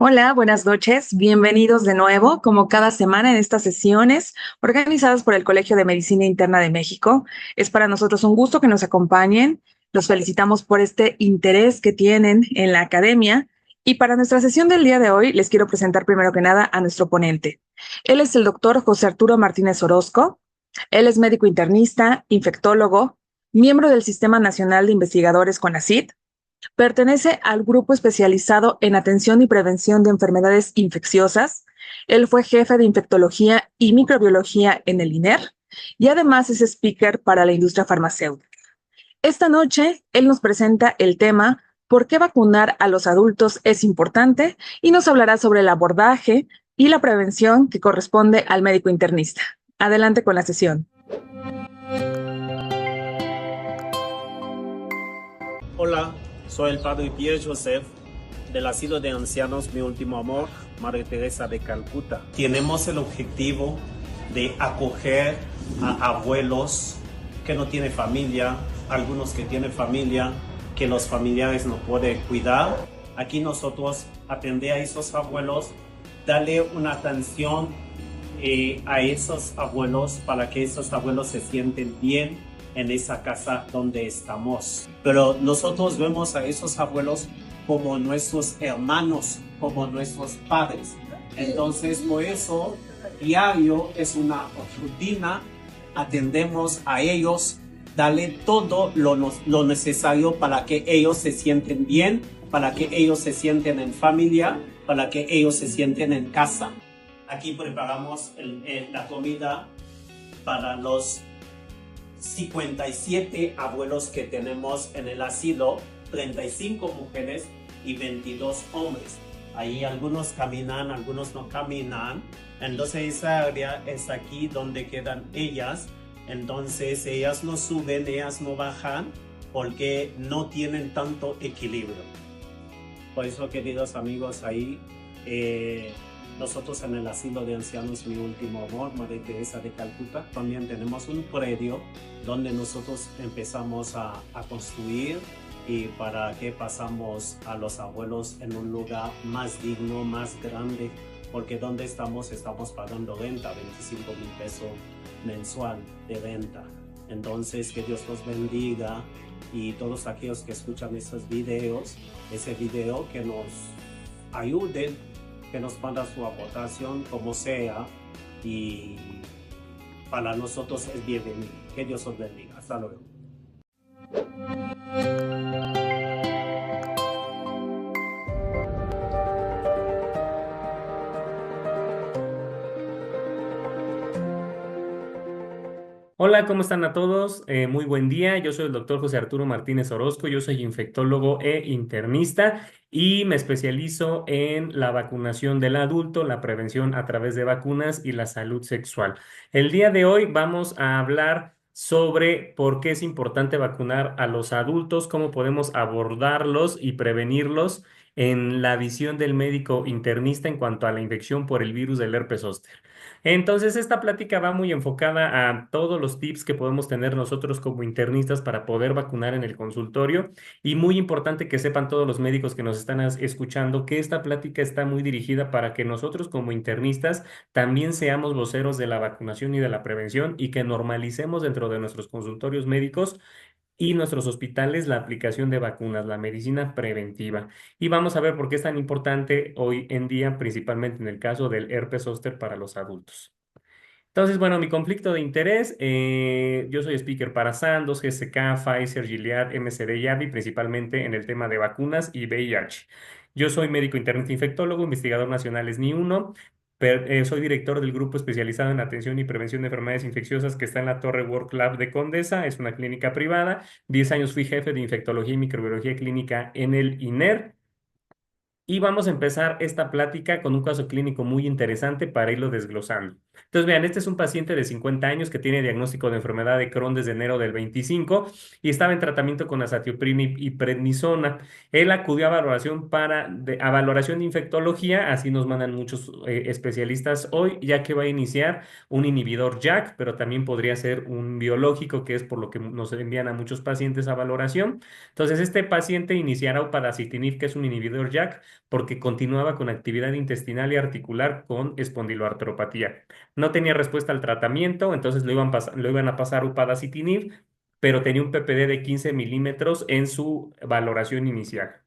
Hola, buenas noches. Bienvenidos de nuevo, como cada semana en estas sesiones organizadas por el Colegio de Medicina Interna de México. Es para nosotros un gusto que nos acompañen. Los felicitamos por este interés que tienen en la academia. Y para nuestra sesión del día de hoy, les quiero presentar primero que nada a nuestro ponente. Él es el doctor José Arturo Martínez Orozco. Él es médico internista, infectólogo, miembro del Sistema Nacional de Investigadores CONACYT. Pertenece al grupo especializado en atención y prevención de enfermedades infecciosas. Él fue jefe de infectología y microbiología en el INER y además es speaker para la industria farmacéutica. Esta noche, él nos presenta el tema ¿Por qué vacunar a los adultos es importante? Y nos hablará sobre el abordaje y la prevención que corresponde al médico internista. Adelante con la sesión. Hola, soy el padre Pierre Joseph del Asilo de Ancianos Mi Último Amor, Madre Teresa de Calcuta. Tenemos el objetivo de acoger a abuelos que no tienen familia, algunos que tienen familia, que los familiares no pueden cuidar. Aquí nosotros atender a esos abuelos, darle una atención a esos abuelos para que esos abuelos se sienten bien en esa casa donde estamos. Pero nosotros vemos a esos abuelos como nuestros hermanos, como nuestros padres. Entonces, por eso, diario es una rutina, atendemos a ellos, darle todo lo necesario para que ellos se sienten bien, para que ellos se sienten en familia, para que ellos se sienten en casa. Aquí preparamos la comida para los 57 abuelos que tenemos en el asilo, 35 mujeres y 22 hombres. Ahí algunos caminan, algunos no caminan. Entonces esa área es aquí donde quedan ellas. Entonces ellas no suben, ellas no bajan porque no tienen tanto equilibrio. Por eso, queridos amigos, ahí nosotros en el Asilo de Ancianos Mi Último Amor, Madre Teresa de Calcuta, también tenemos un predio donde nosotros empezamos a construir y para que pasamos a los abuelos en un lugar más digno, más grande, porque donde estamos pagando renta, 25,000 pesos mensual de renta. Entonces, que Dios los bendiga y todos aquellos que escuchan estos videos, ese video que nos ayuden, que nos manda su aportación como sea y para nosotros es bienvenido. Que Dios os bendiga. Hasta luego. Hola, ¿cómo están a todos? Muy buen día. Yo soy el doctor José Arturo Martínez Orozco. Yo soy infectólogo e internista y me especializo en la vacunación del adulto, la prevención a través de vacunas y la salud sexual. El día de hoy vamos a hablar sobre por qué es importante vacunar a los adultos, cómo podemos abordarlos y prevenirlos en la visión del médico internista en cuanto a la infección por el virus del herpes zóster. Entonces, esta plática va muy enfocada a todos los tips que podemos tener nosotros como internistas para poder vacunar en el consultorio y muy importante que sepan todos los médicos que nos están escuchando que esta plática está muy dirigida para que nosotros como internistas también seamos voceros de la vacunación y de la prevención y que normalicemos dentro de nuestros consultorios médicos y nuestros hospitales la aplicación de vacunas, la medicina preventiva. Y vamos a ver por qué es tan importante hoy en día, principalmente en el caso del herpes zóster para los adultos. Entonces, bueno, mi conflicto de interés, yo soy speaker para Sandoz, GSK, Pfizer, Gilead, MSD y AbbVie, principalmente en el tema de vacunas y VIH. Yo soy médico internista infectólogo, investigador nacional SNI 1, soy director del grupo especializado en atención y prevención de enfermedades infecciosas que está en la Torre Work Lab de Condesa, es una clínica privada. 10 años fui jefe de infectología y microbiología clínica en el INER. Y vamos a empezar esta plática con un caso clínico muy interesante para irlo desglosando. Entonces, vean, este es un paciente de 50 años que tiene diagnóstico de enfermedad de Crohn desde enero del 25 y estaba en tratamiento con azatioprina y prednisona. Él acudió a valoración a valoración de infectología, así nos mandan muchos especialistas hoy, ya que va a iniciar un inhibidor JAK, pero también podría ser un biológico, que es por lo que nos envían a muchos pacientes a valoración. Entonces, este paciente iniciará upadacitinib, que es un inhibidor JAK, porque continuaba con actividad intestinal y articular con espondiloartropatía. No tenía respuesta al tratamiento, entonces lo iban a pasar upadacitinib, pero tenía un PPD de 15 milímetros en su valoración inicial.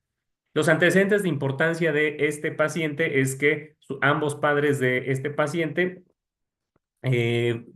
Los antecedentes de importancia de este paciente es que ambos padres de este paciente eh,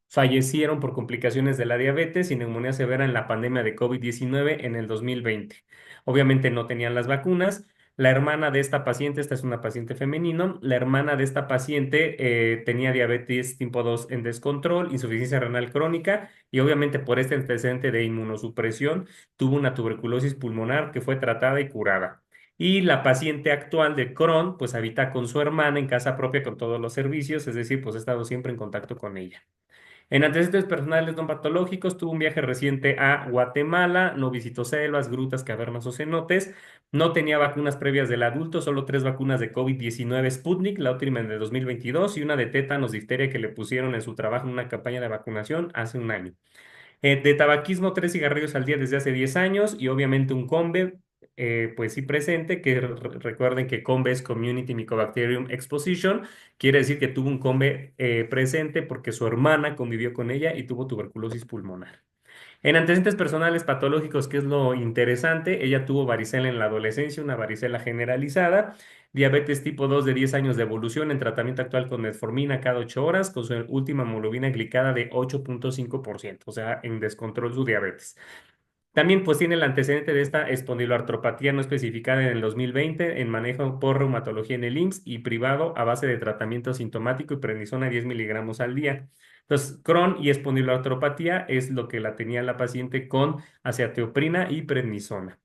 fallecieron por complicaciones de la diabetes y neumonía severa en la pandemia de COVID-19 en el 2020. Obviamente no tenían las vacunas. La hermana de esta paciente, esta es una paciente femenino, la hermana de esta paciente tenía diabetes tipo 2 en descontrol, insuficiencia renal crónica y obviamente por este antecedente de inmunosupresión tuvo una tuberculosis pulmonar que fue tratada y curada. Y la paciente actual de Crohn, pues habita con su hermana en casa propia con todos los servicios, es decir, pues ha estado siempre en contacto con ella. En antecedentes personales no patológicos, tuvo un viaje reciente a Guatemala, no visitó selvas, grutas, cavernas o cenotes, no tenía vacunas previas del adulto, solo 3 vacunas de COVID-19 Sputnik, la última en el 2022 y una de tétanos, difteria que le pusieron en su trabajo en una campaña de vacunación hace un año. De tabaquismo, 3 cigarrillos al día desde hace 10 años y obviamente un combe, pues sí presente, que recuerden que combe es Community Mycobacterium Exposition, quiere decir que tuvo un combe presente porque su hermana convivió con ella y tuvo tuberculosis pulmonar. En antecedentes personales patológicos, que es lo interesante, ella tuvo varicela en la adolescencia, una varicela generalizada, diabetes tipo 2 de 10 años de evolución en tratamiento actual con metformina cada 8 horas, con su última hemoglobina glicada de 8,5%, o sea, en descontrol su diabetes. También pues tiene el antecedente de esta espondiloartropatía no especificada en el 2020 en manejo por reumatología en el IMSS y privado a base de tratamiento sintomático y prednisona 10 miligramos al día. Entonces, Crohn y espondiloartropatía es lo que la tenía la paciente con azathioprina y prednisona.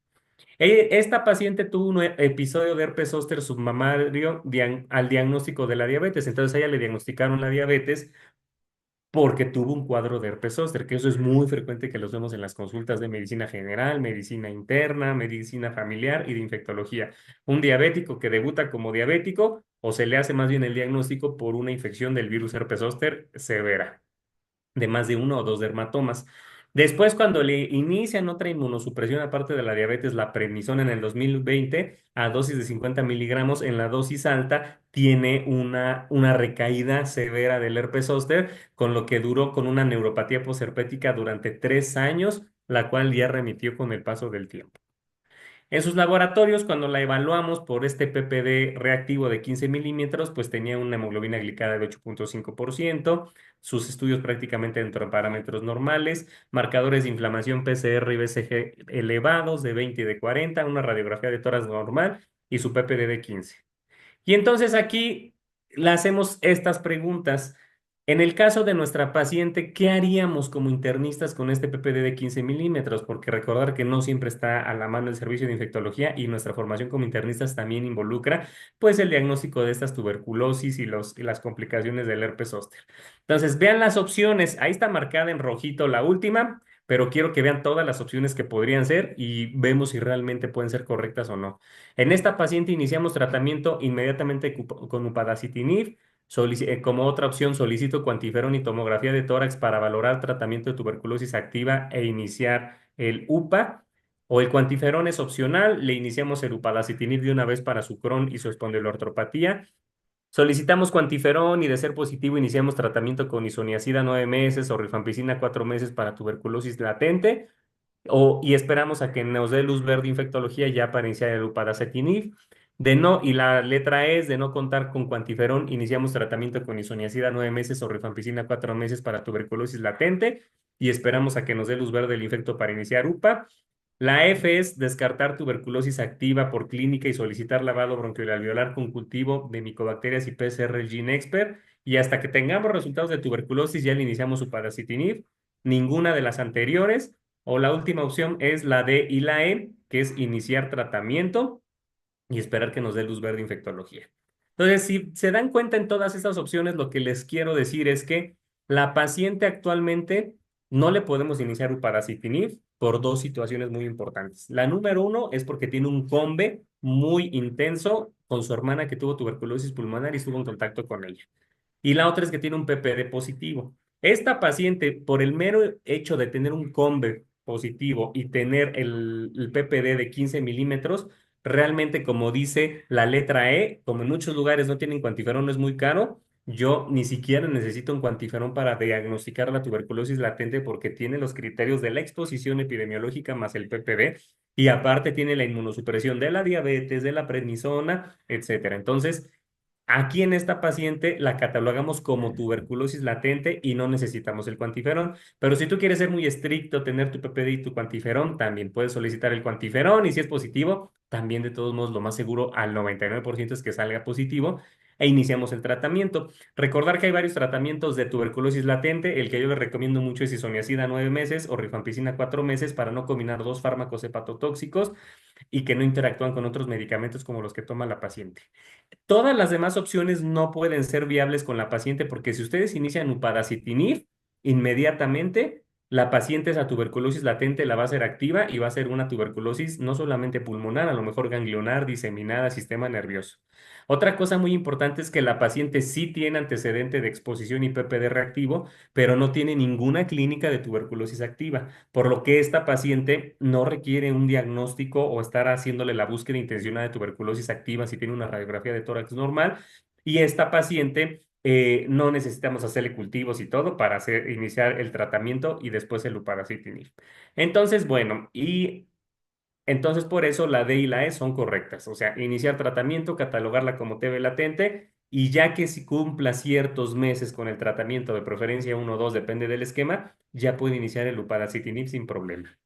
Esta paciente tuvo un episodio de herpes zóster submamario al diagnóstico de la diabetes. Entonces, a ella le diagnosticaron la diabetes porque tuvo un cuadro de herpes zóster, que eso es muy frecuente que los vemos en las consultas de medicina general, medicina interna, medicina familiar y de infectología. Un diabético que debuta como diabético o se le hace más bien el diagnóstico por una infección del virus herpes zóster severa de más de 1 o 2 dermatomas. Después, cuando le inician otra inmunosupresión, aparte de la diabetes, la prednisona en el 2020, a dosis de 50 miligramos, en la dosis alta, tiene una recaída severa del herpes zóster, con lo que duró con una neuropatía posherpética durante 3 años, la cual ya remitió con el paso del tiempo. En sus laboratorios, cuando la evaluamos por este PPD reactivo de 15 milímetros, pues tenía una hemoglobina glicada de 8,5%, sus estudios prácticamente dentro de parámetros normales, marcadores de inflamación PCR y BCG elevados de 20 y de 40, una radiografía de tórax normal y su PPD de 15. Y entonces aquí le hacemos estas preguntas. En el caso de nuestra paciente, ¿qué haríamos como internistas con este PPD de 15 milímetros? Porque recordar que no siempre está a la mano el servicio de infectología y nuestra formación como internistas también involucra pues el diagnóstico de estas tuberculosis y las complicaciones del herpes zóster. Entonces, vean las opciones. Ahí está marcada en rojito la última, pero quiero que vean todas las opciones que podrían ser y vemos si realmente pueden ser correctas o no. En esta paciente iniciamos tratamiento inmediatamente con upadacitinib. Como otra opción, solicito cuantiferón y tomografía de tórax para valorar tratamiento de tuberculosis activa e iniciar el UPA. O el cuantiferón es opcional, le iniciamos el upadacitinib de una vez para su Crohn y su espondiloartropatía. Solicitamos cuantiferón y de ser positivo iniciamos tratamiento con isoniazida 9 meses o rifampicina 4 meses para tuberculosis latente y esperamos a que nos dé luz verde infectología ya para iniciar el upadacitinib. De no, y la letra E es de no contar con cuantiferón, iniciamos tratamiento con isoniazida 9 meses o rifampicina 4 meses para tuberculosis latente y esperamos a que nos dé luz verde el infecto para iniciar UPA. La F es descartar tuberculosis activa por clínica y solicitar lavado bronquiolveolar con cultivo de micobacterias y PCR GeneXpert. Y hasta que tengamos resultados de tuberculosis ya le iniciamos upadacitinib. Ninguna de las anteriores. O la última opción es la D y la E, que es iniciar tratamiento y esperar que nos dé luz verde infectología. Entonces, si se dan cuenta en todas estas opciones, lo que les quiero decir es que la paciente actualmente no le podemos iniciar upadacitinib por 2 situaciones muy importantes. La número 1 es porque tiene un combe muy intenso con su hermana que tuvo tuberculosis pulmonar y estuvo en contacto con ella. Y la otra es que tiene un PPD positivo. Esta paciente, por el mero hecho de tener un combe positivo y tener el PPD de 15 milímetros, Realmente, como dice la letra E, como en muchos lugares no tienen cuantiferón, no es muy caro. Yo ni siquiera necesito un cuantiferón para diagnosticar la tuberculosis latente porque tiene los criterios de la exposición epidemiológica más el PPD y aparte tiene la inmunosupresión de la diabetes, de la prednisona, etcétera. Entonces, aquí en esta paciente la catalogamos como tuberculosis latente y no necesitamos el cuantiferón. Pero si tú quieres ser muy estricto, tener tu PPD y tu cuantiferón, también puedes solicitar el cuantiferón y si es positivo, también de todos modos lo más seguro al 99% es que salga positivo e iniciamos el tratamiento. Recordar que hay varios tratamientos de tuberculosis latente. El que yo les recomiendo mucho es isoniazida 9 meses o rifampicina 4 meses para no combinar dos fármacos hepatotóxicos y que no interactúan con otros medicamentos como los que toma la paciente. Todas las demás opciones no pueden ser viables con la paciente porque si ustedes inician upadacitinib, inmediatamente la paciente esa tuberculosis latente la va a hacer activa y va a ser una tuberculosis no solamente pulmonar, a lo mejor ganglionar, diseminada, sistema nervioso. Otra cosa muy importante es que la paciente sí tiene antecedente de exposición y PPD reactivo, pero no tiene ninguna clínica de tuberculosis activa, por lo que esta paciente no requiere un diagnóstico o estar haciéndole la búsqueda intencionada de tuberculosis activa si tiene una radiografía de tórax normal. Y esta paciente no necesitamos hacerle cultivos y todo para iniciar el tratamiento y después el upadacitinib. Entonces, bueno, y entonces por eso la D y la E son correctas. O sea, iniciar tratamiento, catalogarla como TB latente y ya que si cumpla ciertos meses con el tratamiento, de preferencia uno o dos, depende del esquema, ya puede iniciar el upadacitinib sin problema.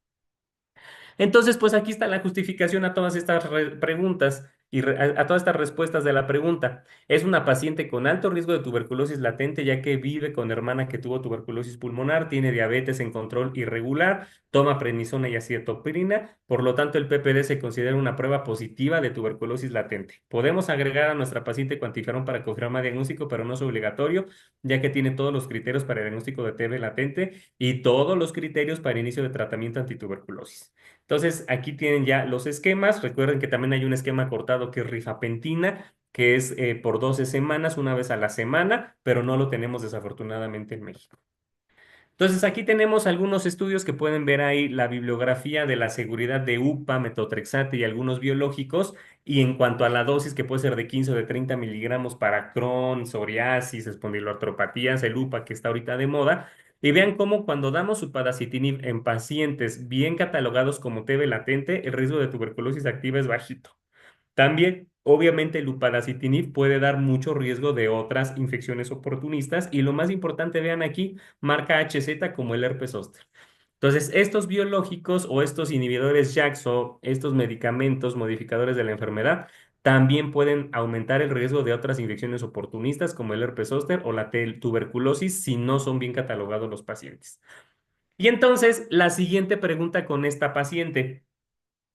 Entonces, pues aquí está la justificación a todas estas preguntas y a todas estas respuestas de la pregunta. Es una paciente con alto riesgo de tuberculosis latente, ya que vive con hermana que tuvo tuberculosis pulmonar, tiene diabetes en control irregular, toma prednisona y acetoprina, por lo tanto el PPD se considera una prueba positiva de tuberculosis latente. Podemos agregar a nuestra paciente cuantiferón para confirmar diagnóstico, pero no es obligatorio, ya que tiene todos los criterios para el diagnóstico de TB latente y todos los criterios para inicio de tratamiento antituberculosis. Entonces, aquí tienen ya los esquemas. Recuerden que también hay un esquema cortado que es rifapentina, que es por 12 semanas, una vez a la semana, pero no lo tenemos desafortunadamente en México. Entonces, aquí tenemos algunos estudios que pueden ver ahí la bibliografía de la seguridad de UPA, metotrexate y algunos biológicos. Y en cuanto a la dosis, que puede ser de 15 o de 30 miligramos para Crohn, psoriasis, espondiloartropatías, el UPA que está ahorita de moda. Y vean cómo cuando damos upadacitinib en pacientes bien catalogados como TB latente, el riesgo de tuberculosis activa es bajito. También, obviamente, el upadacitinib puede dar mucho riesgo de otras infecciones oportunistas y lo más importante, vean aquí, marca HZ como el herpes zóster. Entonces, estos biológicos o estos inhibidores JAK estos medicamentos modificadores de la enfermedad, también pueden aumentar el riesgo de otras infecciones oportunistas como el herpes zóster o la tuberculosis si no son bien catalogados los pacientes. Y entonces, la siguiente pregunta con esta paciente.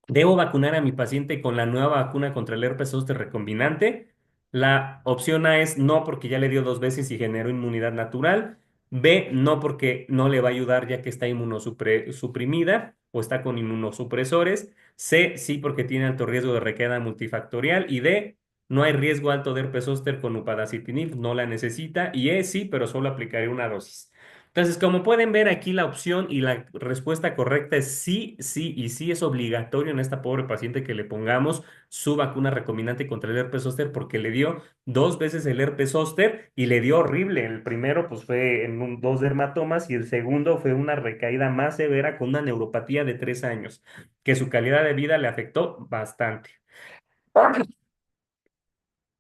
¿Debo vacunar a mi paciente con la nueva vacuna contra el herpes zóster recombinante? La opción A es no porque ya le dio 2 veces y generó inmunidad natural. B, no porque no le va a ayudar ya que está inmunosuprimida o está con inmunosupresores. C, sí porque tiene alto riesgo de recaída multifactorial. Y D, no hay riesgo alto de herpes zóster con upadacitinib, no la necesita. Y E, sí, pero solo aplicaré una dosis. Entonces, como pueden ver aquí, la opción y la respuesta correcta es sí, sí y sí es obligatorio en esta pobre paciente que le pongamos su vacuna recombinante contra el herpes zóster porque le dio 2 veces el herpes zóster y le dio horrible. El primero pues fue en dos dermatomas y el segundo fue una recaída más severa con una neuropatía de 3 años, que su calidad de vida le afectó bastante.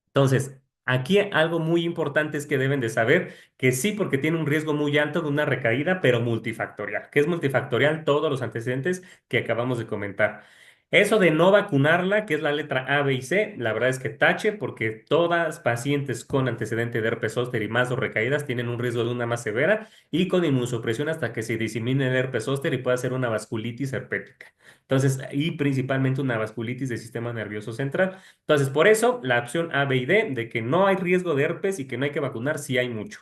Entonces, aquí algo muy importante es que deben de saber que sí, porque tiene un riesgo muy alto de una recaída, pero multifactorial. ¿Qué es multifactorial? Todos los antecedentes que acabamos de comentar. Eso de no vacunarla, que es la letra A, B y C, la verdad es que tache, porque todas pacientes con antecedente de herpes zóster y más o recaídas tienen un riesgo de una más severa y con inmunosupresión hasta que se disemine el herpes zóster y pueda ser una vasculitis herpética. Entonces, y principalmente una vasculitis del sistema nervioso central. Entonces, por eso, la opción A, B y D, de que no hay riesgo de herpes y que no hay que vacunar, sí hay mucho.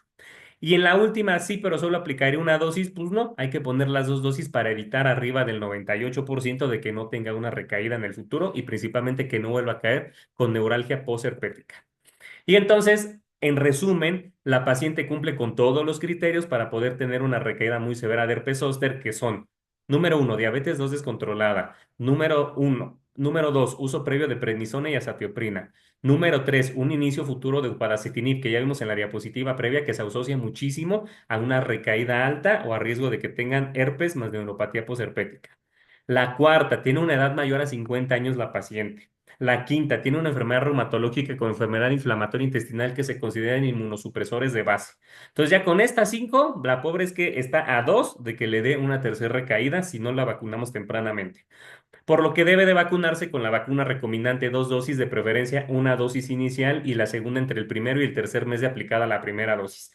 Y en la última, sí, pero solo aplicaré una dosis, pues no, hay que poner las dos dosis para evitar arriba del 98% de que no tenga una recaída en el futuro y principalmente que no vuelva a caer con neuralgia posherpética. Y entonces, en resumen, la paciente cumple con todos los criterios para poder tener una recaída muy severa de herpes zóster, que son, número uno, diabetes 2 descontrolada, número uno, Número 2, uso previo de prednisona y azatioprina. Número 3, un inicio futuro de upadacitinib, que ya vimos en la diapositiva previa que se asocia muchísimo a una recaída alta o a riesgo de que tengan herpes más neuropatía posherpética. La cuarta, tiene una edad mayor a 50 años la paciente. La quinta, tiene una enfermedad reumatológica con enfermedad inflamatoria intestinal que se consideran inmunosupresores de base. Entonces ya con estas cinco, la pobre es que está a dos de que le dé una tercera recaída si no la vacunamos tempranamente. Por lo que debe de vacunarse con la vacuna recombinante 2 dosis, de preferencia una dosis inicial y la segunda entre el primero y el tercer mes de aplicada la primera dosis.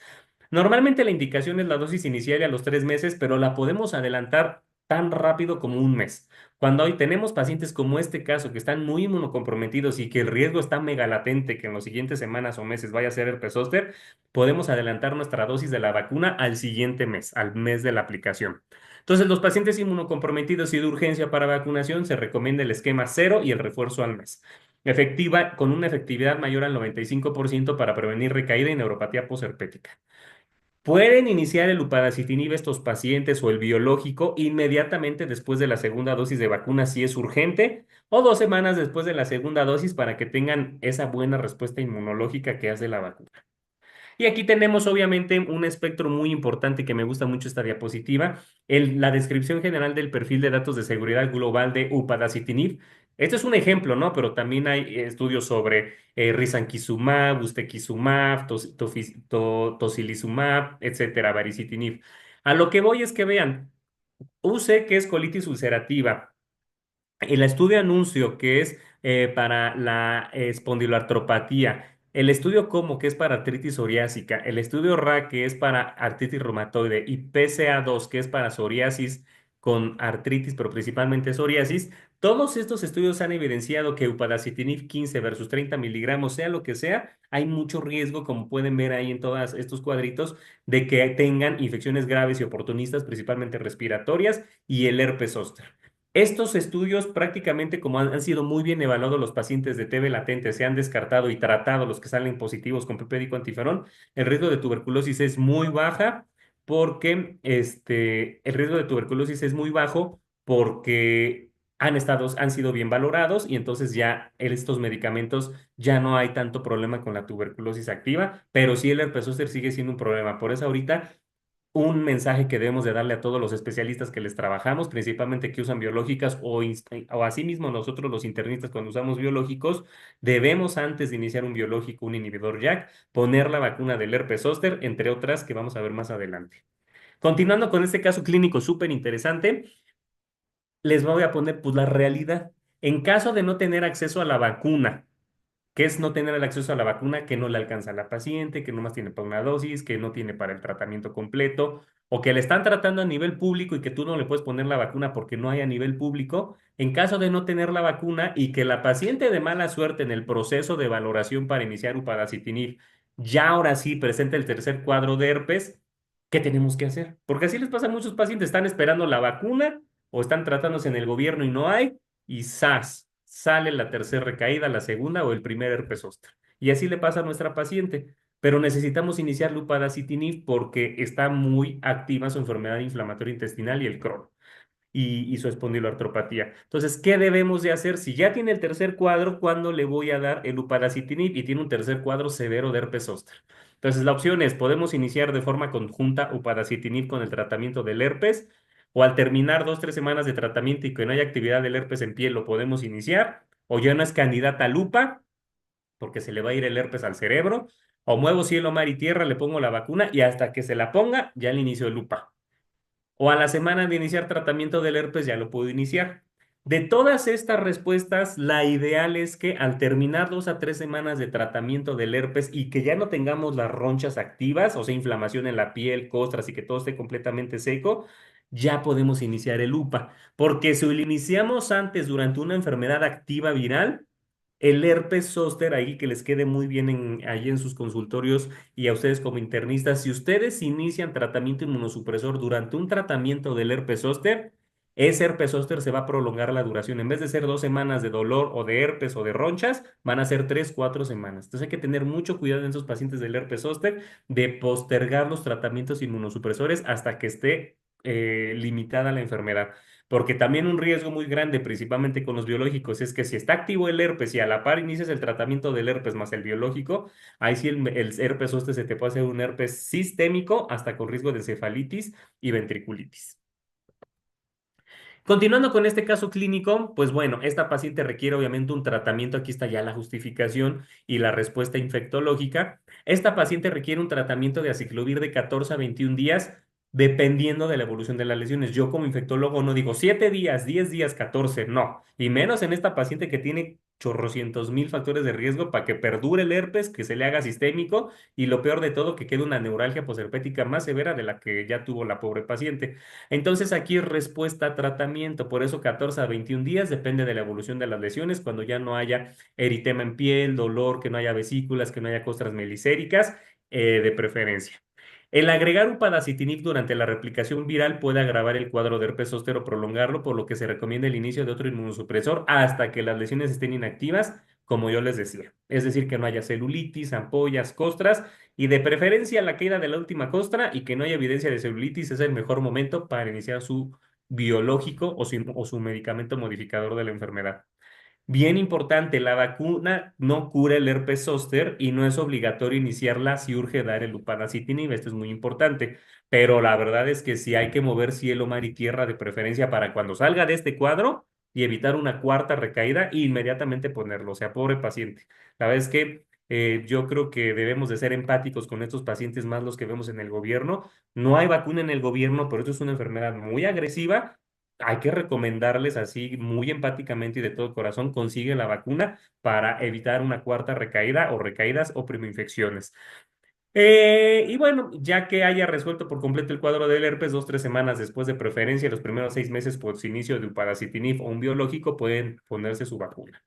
Normalmente la indicación es la dosis inicial a los 3 meses, pero la podemos adelantar tan rápido como un mes. Cuando hoy tenemos pacientes como este caso que están muy inmunocomprometidos y que el riesgo está mega latente que en las siguientes semanas o meses vaya a ser herpes zóster, podemos adelantar nuestra dosis de la vacuna al siguiente mes, al mes de la aplicación. Entonces, los pacientes inmunocomprometidos y de urgencia para vacunación se recomienda el esquema cero y el refuerzo al mes. Efectiva, con una efectividad mayor al 95% para prevenir recaída y neuropatía posherpética. Pueden iniciar el upadacitinib estos pacientes o el biológico inmediatamente después de la segunda dosis de vacuna si es urgente o 2 semanas después de la segunda dosis para que tengan esa buena respuesta inmunológica que hace la vacuna. Y aquí tenemos obviamente un espectro muy importante que me gusta mucho esta diapositiva, la descripción general del perfil de datos de seguridad global de upadacitinib. Este es un ejemplo, ¿no? Pero también hay estudios sobre risankizumab, ustekinumab, tocilizumab, etcétera, baricitinib. A lo que voy es que vean, UC, que es colitis ulcerativa, el estudio anuncio, que es para la espondiloartropatía, el estudio COMO, que es para artritis psoriásica, el estudio RA, que es para artritis reumatoide, y PCA2, que es para psoriasis con artritis, pero principalmente psoriasis, todos estos estudios han evidenciado que upadacitinib 15 versus 30 miligramos, sea lo que sea, hay mucho riesgo, como pueden ver ahí en todos estos cuadritos, de que tengan infecciones graves y oportunistas, principalmente respiratorias, y el herpes zóster. Estos estudios prácticamente como han sido muy bien evaluados los pacientes de TB latente, se han descartado y tratado los que salen positivos con pepédico antiferón, el riesgo de tuberculosis es muy baja porque el riesgo de tuberculosis es muy bajo porque han sido bien valorados y entonces ya estos medicamentos ya no hay tanto problema con la tuberculosis activa, pero sí el herpes zóster sigue siendo un problema. Por eso ahorita un mensaje que debemos de darle a todos los especialistas que les trabajamos, principalmente que usan biológicas o asimismo nosotros los internistas cuando usamos biológicos, debemos antes de iniciar un biológico, un inhibidor JAK, poner la vacuna del herpes zóster, entre otras que vamos a ver más adelante. Continuando con este caso clínico súper interesante, les voy a poner pues la realidad. En caso de no tener acceso a la vacuna, que es no tener el acceso a la vacuna, que no le alcanza a la paciente, que nomás tiene para una dosis, que no tiene para el tratamiento completo, o que le están tratando a nivel público y que tú no le puedes poner la vacuna porque no hay a nivel público. En caso de no tener la vacuna y que la paciente de mala suerte en el proceso de valoración para iniciar upadacitinib ya ahora sí presenta el tercer cuadro de herpes, ¿qué tenemos que hacer? Porque así les pasa a muchos pacientes, están esperando la vacuna o están tratándose en el gobierno y no hay, y ¡zas! Sale la tercera recaída, la segunda o el primer herpes zóster. Y así le pasa a nuestra paciente. Pero necesitamos iniciar upadacitinib porque está muy activa su enfermedad inflamatoria intestinal y el Crohn y su espondiloartropatía. Entonces, ¿qué debemos de hacer? Si ya tiene el tercer cuadro, ¿cuándo le voy a dar el upadacitinib y tiene un tercer cuadro severo de herpes zóster? Entonces, la opción es, podemos iniciar de forma conjunta upadacitinib con el tratamiento del herpes, o al terminar 2, 3 semanas de tratamiento y que no haya actividad del herpes en piel, lo podemos iniciar, o ya no es candidata al UPA, porque se le va a ir el herpes al cerebro, o muevo cielo, mar y tierra, le pongo la vacuna y hasta que se la ponga, ya le inicio el UPA. O a la semana de iniciar tratamiento del herpes ya lo puedo iniciar. De todas estas respuestas, la ideal es que al terminar 2 a 3 semanas de tratamiento del herpes y que ya no tengamos las ronchas activas, o sea, inflamación en la piel, costras y que todo esté completamente seco, ya podemos iniciar el UPA. Porque si lo iniciamos antes durante una enfermedad activa viral, el herpes zóster, ahí que les quede muy bien ahí en sus consultorios y a ustedes como internistas, si ustedes inician tratamiento inmunosupresor durante un tratamiento del herpes zóster, ese herpes zóster se va a prolongar la duración. En vez de ser 2 semanas de dolor o de herpes o de ronchas, van a ser 3, 4 semanas. Entonces hay que tener mucho cuidado en esos pacientes del herpes zóster de postergar los tratamientos inmunosupresores hasta que esté limitada la enfermedad. Porque también un riesgo muy grande, principalmente con los biológicos, es que si está activo el herpes y a la par inicias el tratamiento del herpes más el biológico, ahí sí el herpes zóster se te puede hacer un herpes sistémico hasta con riesgo de encefalitis y ventriculitis. Continuando con este caso clínico, pues bueno, esta paciente requiere obviamente un tratamiento, aquí está ya la justificación y la respuesta infectológica. Esta paciente requiere un tratamiento de aciclovir de 14 a 21 días, dependiendo de la evolución de las lesiones. Yo como infectólogo no digo 7 días, 10 días, 14, no. Y menos en esta paciente que tiene chorrocientos mil factores de riesgo para que perdure el herpes, que se le haga sistémico y lo peor de todo, que quede una neuralgia posherpética más severa de la que ya tuvo la pobre paciente. Entonces aquí es respuesta a tratamiento, por eso 14 a 21 días depende de la evolución de las lesiones, cuando ya no haya eritema en piel, dolor, que no haya vesículas, que no haya costras melicéricas, de preferencia. El agregar upadacitinib durante la replicación viral puede agravar el cuadro de herpes zóster o prolongarlo, por lo que se recomienda el inicio de otro inmunosupresor hasta que las lesiones estén inactivas, como yo les decía. Es decir, que no haya celulitis, ampollas, costras y de preferencia la caída de la última costra y que no haya evidencia de celulitis es el mejor momento para iniciar su biológico o su medicamento modificador de la enfermedad. Bien importante, la vacuna no cura el herpes zóster y no es obligatorio iniciarla si urge dar el upadacitinib, esto es muy importante, pero la verdad es que sí hay que mover cielo, mar y tierra de preferencia para cuando salga de este cuadro y evitar una cuarta recaída e inmediatamente ponerlo, o sea, pobre paciente. La verdad es que yo creo que debemos de ser empáticos con estos pacientes más los que vemos en el gobierno. No hay vacuna en el gobierno, pero esto es una enfermedad muy agresiva, hay que recomendarles así muy empáticamente y de todo corazón, consigue la vacuna para evitar una cuarta recaída o recaídas o primoinfecciones. Y bueno, ya que haya resuelto por completo el cuadro del herpes, 2, 3 semanas después de preferencia, los primeros 6 meses por su inicio de upadacitinib o un biológico, pueden ponerse su vacuna.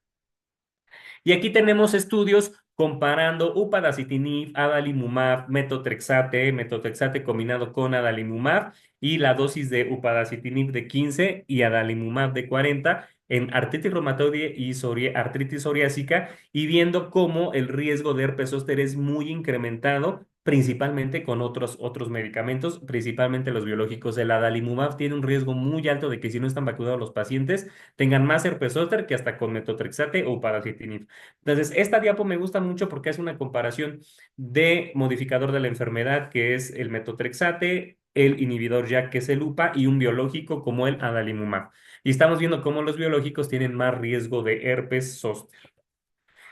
Y aquí tenemos estudios comparando upadacitinib, adalimumab, metotrexate combinado con adalimumab y la dosis de upadacitinib de 15 y adalimumab de 40 en artritis reumatoide y artritis psoriásica y viendo cómo el riesgo de herpes zóster es muy incrementado, principalmente con otros medicamentos, principalmente los biológicos. El adalimumab tiene un riesgo muy alto de que si no están vacunados los pacientes tengan más herpes zóster que hasta con metotrexate o upadacitinib. Entonces, esta diapo me gusta mucho porque es una comparación de modificador de la enfermedad, que es el metotrexate, el inhibidor JAK, que es el UPA, y un biológico como el adalimumab. Y estamos viendo cómo los biológicos tienen más riesgo de herpes zóster.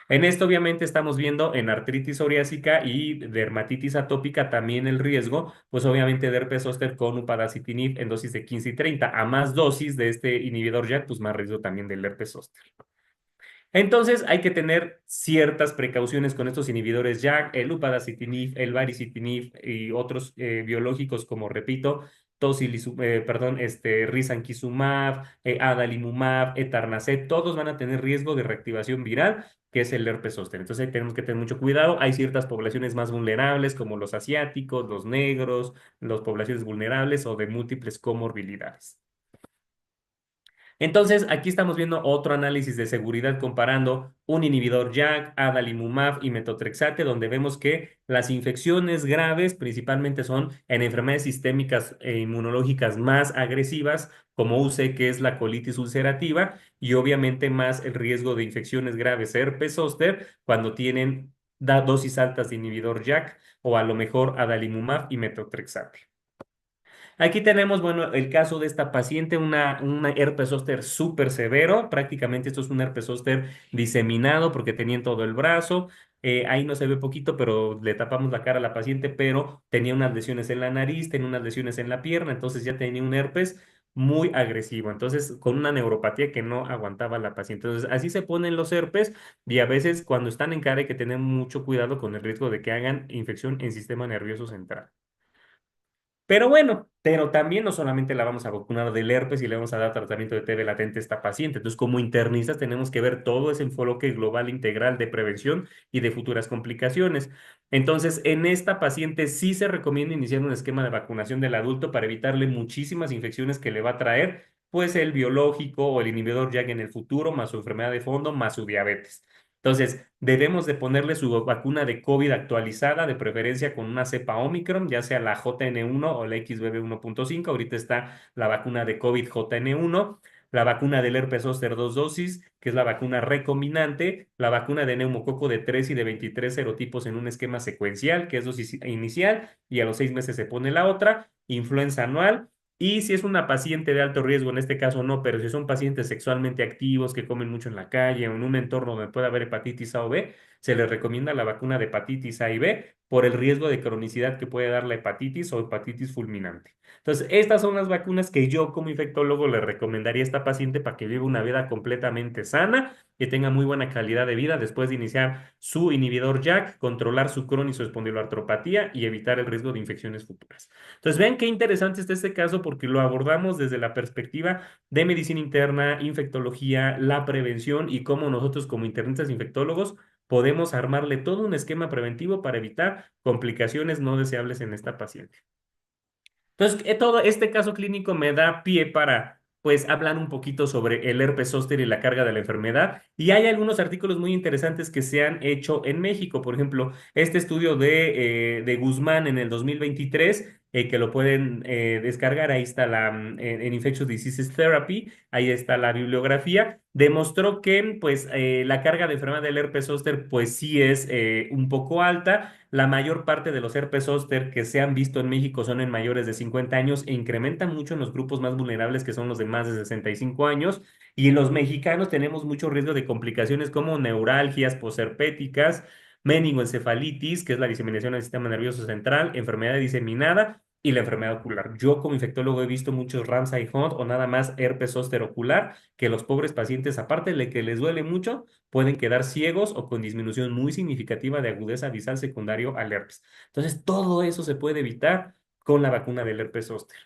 En esto, obviamente, estamos viendo en artritis psoriásica y dermatitis atópica también el riesgo, pues obviamente de herpes zóster con upadacitinib en dosis de 15 y 30, a más dosis de este inhibidor JAK, pues más riesgo también del herpes zóster. Entonces hay que tener ciertas precauciones con estos inhibidores JAK, el upadacitinib, el baricitinib y otros biológicos como, repito, risankizumab, adalimumab, etarnacet, todos van a tener riesgo de reactivación viral, que es el herpes zóster. Entonces ahí tenemos que tener mucho cuidado. Hay ciertas poblaciones más vulnerables como los asiáticos, los negros, las poblaciones vulnerables o de múltiples comorbilidades. Entonces, aquí estamos viendo otro análisis de seguridad comparando un inhibidor JAK, adalimumab y metotrexate, donde vemos que las infecciones graves principalmente son en enfermedades sistémicas e inmunológicas más agresivas, como UC, que es la colitis ulcerativa, y obviamente más el riesgo de infecciones graves herpes zóster cuando tienen dosis altas de inhibidor JAK o a lo mejor adalimumab y metotrexate. Aquí tenemos, bueno, el caso de esta paciente, una herpes zóster súper severo. Prácticamente esto es un herpes zóster diseminado porque tenía en todo el brazo. Ahí no se ve poquito, pero le tapamos la cara a la paciente, pero tenía unas lesiones en la nariz, tenía unas lesiones en la pierna, entonces ya tenía un herpes muy agresivo. Entonces, con una neuropatía que no aguantaba la paciente. Entonces, así se ponen los herpes y a veces cuando están en cara hay que tener mucho cuidado con el riesgo de que hagan infección en sistema nervioso central. Pero bueno, pero también no solamente la vamos a vacunar del herpes y le vamos a dar tratamiento de TB latente a esta paciente. Entonces, como internistas tenemos que ver todo ese enfoque global integral de prevención y de futuras complicaciones. Entonces, en esta paciente sí se recomienda iniciar un esquema de vacunación del adulto para evitarle muchísimas infecciones que le va a traer, pues el biológico o el inhibidor JAK en el futuro, más su enfermedad de fondo, más su diabetes. Entonces, debemos de ponerle su vacuna de COVID actualizada, de preferencia con una cepa Omicron, ya sea la JN1 o la XBB 1.5. Ahorita está la vacuna de COVID JN1, la vacuna del herpes zóster 2 dosis, que es la vacuna recombinante, la vacuna de neumococo de 3 y de 23 serotipos en un esquema secuencial, que es dosis inicial, y a los 6 meses se pone la otra, influenza anual. Y si es una paciente de alto riesgo, en este caso no, pero si son pacientes sexualmente activos que comen mucho en la calle o en un entorno donde puede haber hepatitis A o B, se les recomienda la vacuna de hepatitis A y B por el riesgo de cronicidad que puede dar la hepatitis o hepatitis fulminante. Entonces, estas son las vacunas que yo como infectólogo le recomendaría a esta paciente para que viva una vida completamente sana, que tenga muy buena calidad de vida después de iniciar su inhibidor JAK, controlar su cronis o espondiloartropatía y evitar el riesgo de infecciones futuras. Entonces, vean qué interesante está este caso porque lo abordamos desde la perspectiva de medicina interna, infectología, la prevención y cómo nosotros como internistas infectólogos podemos armarle todo un esquema preventivo para evitar complicaciones no deseables en esta paciente. Entonces, todo este caso clínico me da pie para, pues, hablar un poquito sobre el herpes zóster y la carga de la enfermedad. Y hay algunos artículos muy interesantes que se han hecho en México. Por ejemplo, este estudio de Guzmán en el 2023, que lo pueden descargar. Ahí está en Infectious Diseases Therapy, ahí está la bibliografía. Demostró que, pues, la carga de enfermedad del herpes zóster, pues, sí es un poco alta. La mayor parte de los herpes zóster que se han visto en México son en mayores de 50 años e incrementan mucho en los grupos más vulnerables, que son los de más de 65 años. Y en los mexicanos tenemos mucho riesgo de complicaciones como neuralgias posherpéticas, meningoencefalitis, que es la diseminación del sistema nervioso central, enfermedad diseminada y la enfermedad ocular. Yo como infectólogo he visto muchos Ramsay Hunt o nada más herpes zóster ocular, que los pobres pacientes, aparte de que les duele mucho, pueden quedar ciegos o con disminución muy significativa de agudeza visual secundario al herpes. Entonces, todo eso se puede evitar con la vacuna del herpes zóster.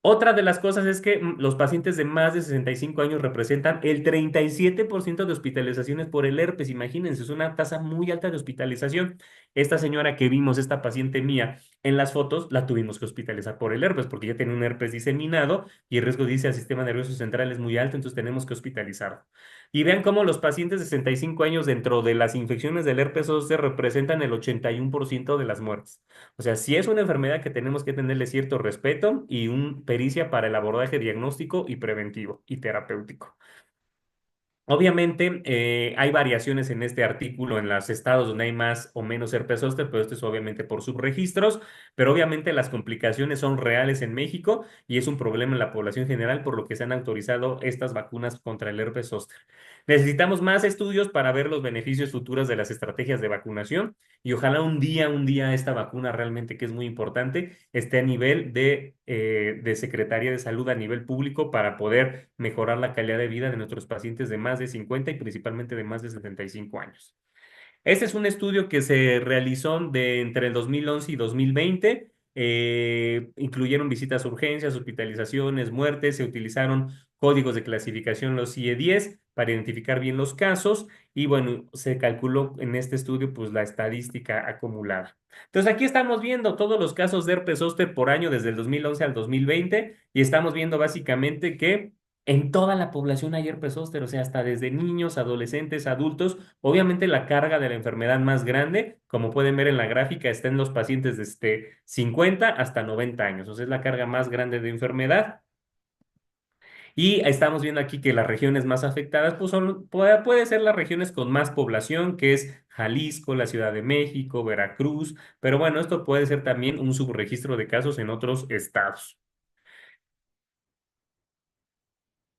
Otra de las cosas es que los pacientes de más de 65 años representan el 37% de hospitalizaciones por el herpes. Imagínense, es una tasa muy alta de hospitalización. Esta señora que vimos, esta paciente mía en las fotos, la tuvimos que hospitalizar por el herpes porque ya tiene un herpes diseminado y el riesgo, dice, al sistema nervioso central es muy alto, entonces tenemos que hospitalizarlo. Y vean cómo los pacientes de 65 años dentro de las infecciones del herpes zóster representan el 81% de las muertes. O sea, sí es una enfermedad que tenemos que tenerle cierto respeto y un pericia para el abordaje diagnóstico y preventivo y terapéutico. Obviamente, hay variaciones en este artículo en los estados donde hay más o menos herpes zóster, pero esto es obviamente por subregistros, pero obviamente las complicaciones son reales en México y es un problema en la población general, por lo que se han autorizado estas vacunas contra el herpes zóster. Necesitamos más estudios para ver los beneficios futuros de las estrategias de vacunación y ojalá un día esta vacuna realmente, que es muy importante, esté a nivel de Secretaría de Salud a nivel público para poder mejorar la calidad de vida de nuestros pacientes de más de 50 y principalmente de más de 75 años. Este es un estudio que se realizó entre el 2011 y 2020. Incluyeron visitas a urgencias, hospitalizaciones, muertes. Se utilizaron códigos de clasificación, los CIE-10, para identificar bien los casos. Y bueno, se calculó en este estudio pues la estadística acumulada. Entonces aquí estamos viendo todos los casos de herpes zóster por año desde el 2011 al 2020 y estamos viendo básicamente que en toda la población hay herpes zóster, o sea, hasta desde niños, adolescentes, adultos. Obviamente la carga de la enfermedad más grande, como pueden ver en la gráfica, está en los pacientes desde 50 hasta 90 años. O sea, es la carga más grande de enfermedad. Y estamos viendo aquí que las regiones más afectadas pues puede ser las regiones con más población, que es Jalisco, la Ciudad de México, Veracruz. Pero bueno, esto puede ser también un subregistro de casos en otros estados.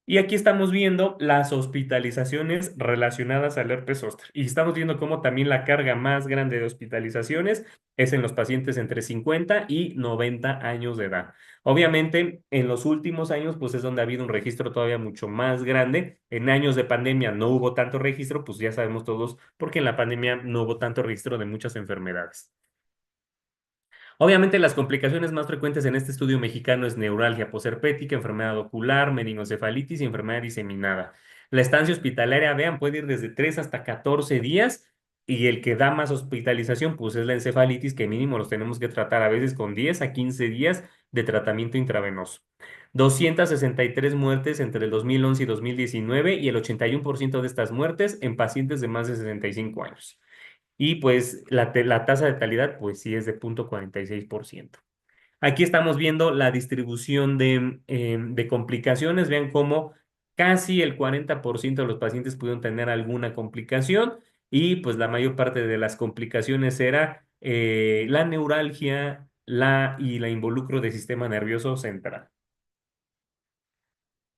Y aquí estamos viendo las hospitalizaciones relacionadas al herpes zóster. Y estamos viendo cómo también la carga más grande de hospitalizaciones es en los pacientes entre 50 y 90 años de edad. Obviamente, en los últimos años, pues es donde ha habido un registro todavía mucho más grande. En años de pandemia no hubo tanto registro, pues ya sabemos todos, porque en la pandemia no hubo tanto registro de muchas enfermedades. Obviamente, las complicaciones más frecuentes en este estudio mexicano es neuralgia posherpética, enfermedad ocular, meningoencefalitis y enfermedad diseminada. La estancia hospitalaria, vean, puede ir desde 3 hasta 14 días y el que da más hospitalización, pues es la encefalitis, que mínimo los tenemos que tratar a veces con 10 a 15 días de tratamiento intravenoso. 263 muertes entre el 2011 y 2019 y el 81% de estas muertes en pacientes de más de 65 años. Y pues la tasa de letalidad pues sí es de 0,46%. Aquí estamos viendo la distribución de complicaciones. Vean cómo casi el 40% de los pacientes pudieron tener alguna complicación y pues la mayor parte de las complicaciones era la neuralgia y la involucro del sistema nervioso central.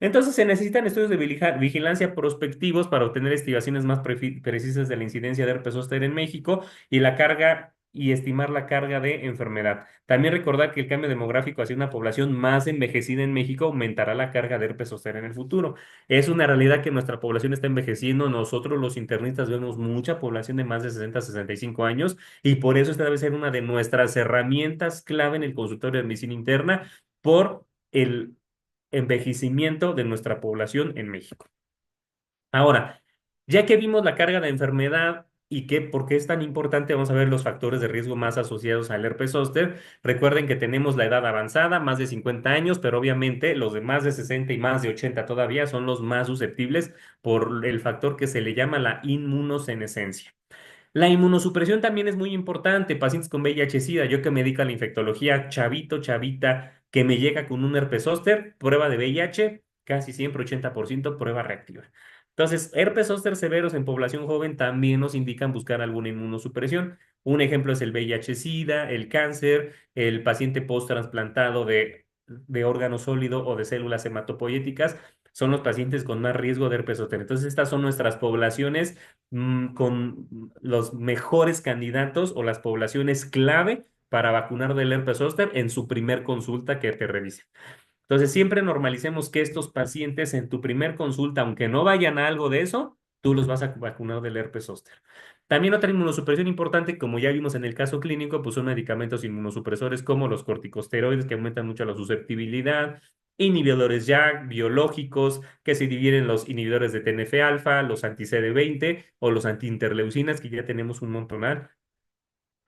Entonces se necesitan estudios de vigilancia prospectivos para obtener estimaciones más precisas de la incidencia de herpes zóster en México y la carga y estimar la carga de enfermedad. También recordar que el cambio demográfico hacia una población más envejecida en México aumentará la carga de herpes zóster en el futuro. Es una realidad que nuestra población está envejeciendo. Nosotros los internistas vemos mucha población de más de 60 a 65 años y por eso esta debe ser una de nuestras herramientas clave en el consultorio de medicina interna por el envejecimiento de nuestra población en México. Ahora, ya que vimos la carga de enfermedad y por qué es tan importante, vamos a ver los factores de riesgo más asociados al herpes zóster. Recuerden que tenemos la edad avanzada, más de 50 años, pero obviamente los de más de 60 y más de 80 todavía son los más susceptibles por el factor que se le llama la inmunosenescencia. La inmunosupresión también es muy importante. Pacientes con VIH-Sida, yo que me dedico a la infectología, chavito, chavita, que me llega con un herpes zóster, prueba de VIH, casi siempre 80% prueba reactiva. Entonces, herpes zóster severos en población joven también nos indican buscar alguna inmunosupresión. Un ejemplo es el VIH-Sida, el cáncer, el paciente post-trasplantado de órgano sólido o de células hematopoyéticas. Son los pacientes con más riesgo de herpes zóster. Entonces, estas son nuestras poblaciones con los mejores candidatos o las poblaciones clave para vacunar del herpes zóster en su primer consulta que te revisen. Entonces, siempre normalicemos que estos pacientes en tu primer consulta, aunque no vayan a algo de eso, tú los vas a vacunar del herpes zóster. También otra inmunosupresión importante, como ya vimos en el caso clínico, pues son medicamentos inmunosupresores como los corticosteroides que aumentan mucho la susceptibilidad, inhibidores JAK, biológicos, que se dividen en los inhibidores de TNF-alfa, los anti-CD20 o los antiinterleucinas, que ya tenemos un montonal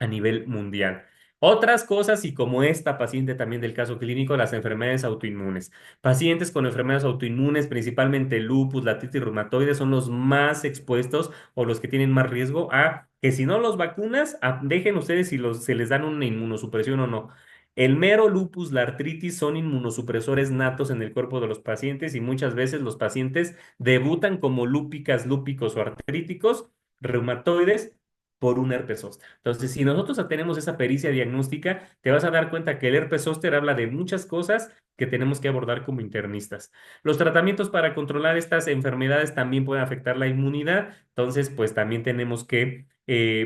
a nivel mundial. Otras cosas, y como esta paciente también del caso clínico, las enfermedades autoinmunes. Pacientes con enfermedades autoinmunes, principalmente lupus, la artritis reumatoide, son los más expuestos o los que tienen más riesgo a que si no los vacunas, dejen ustedes si se les dan una inmunosupresión o no. El mero lupus, la artritis son inmunosupresores natos en el cuerpo de los pacientes y muchas veces los pacientes debutan como lúpicas, lúpicos o artríticos, reumatoides por un herpes zóster. Entonces, si nosotros tenemos esa pericia diagnóstica, te vas a dar cuenta que el herpes zóster habla de muchas cosas que tenemos que abordar como internistas. Los tratamientos para controlar estas enfermedades también pueden afectar la inmunidad, entonces, pues también tenemos que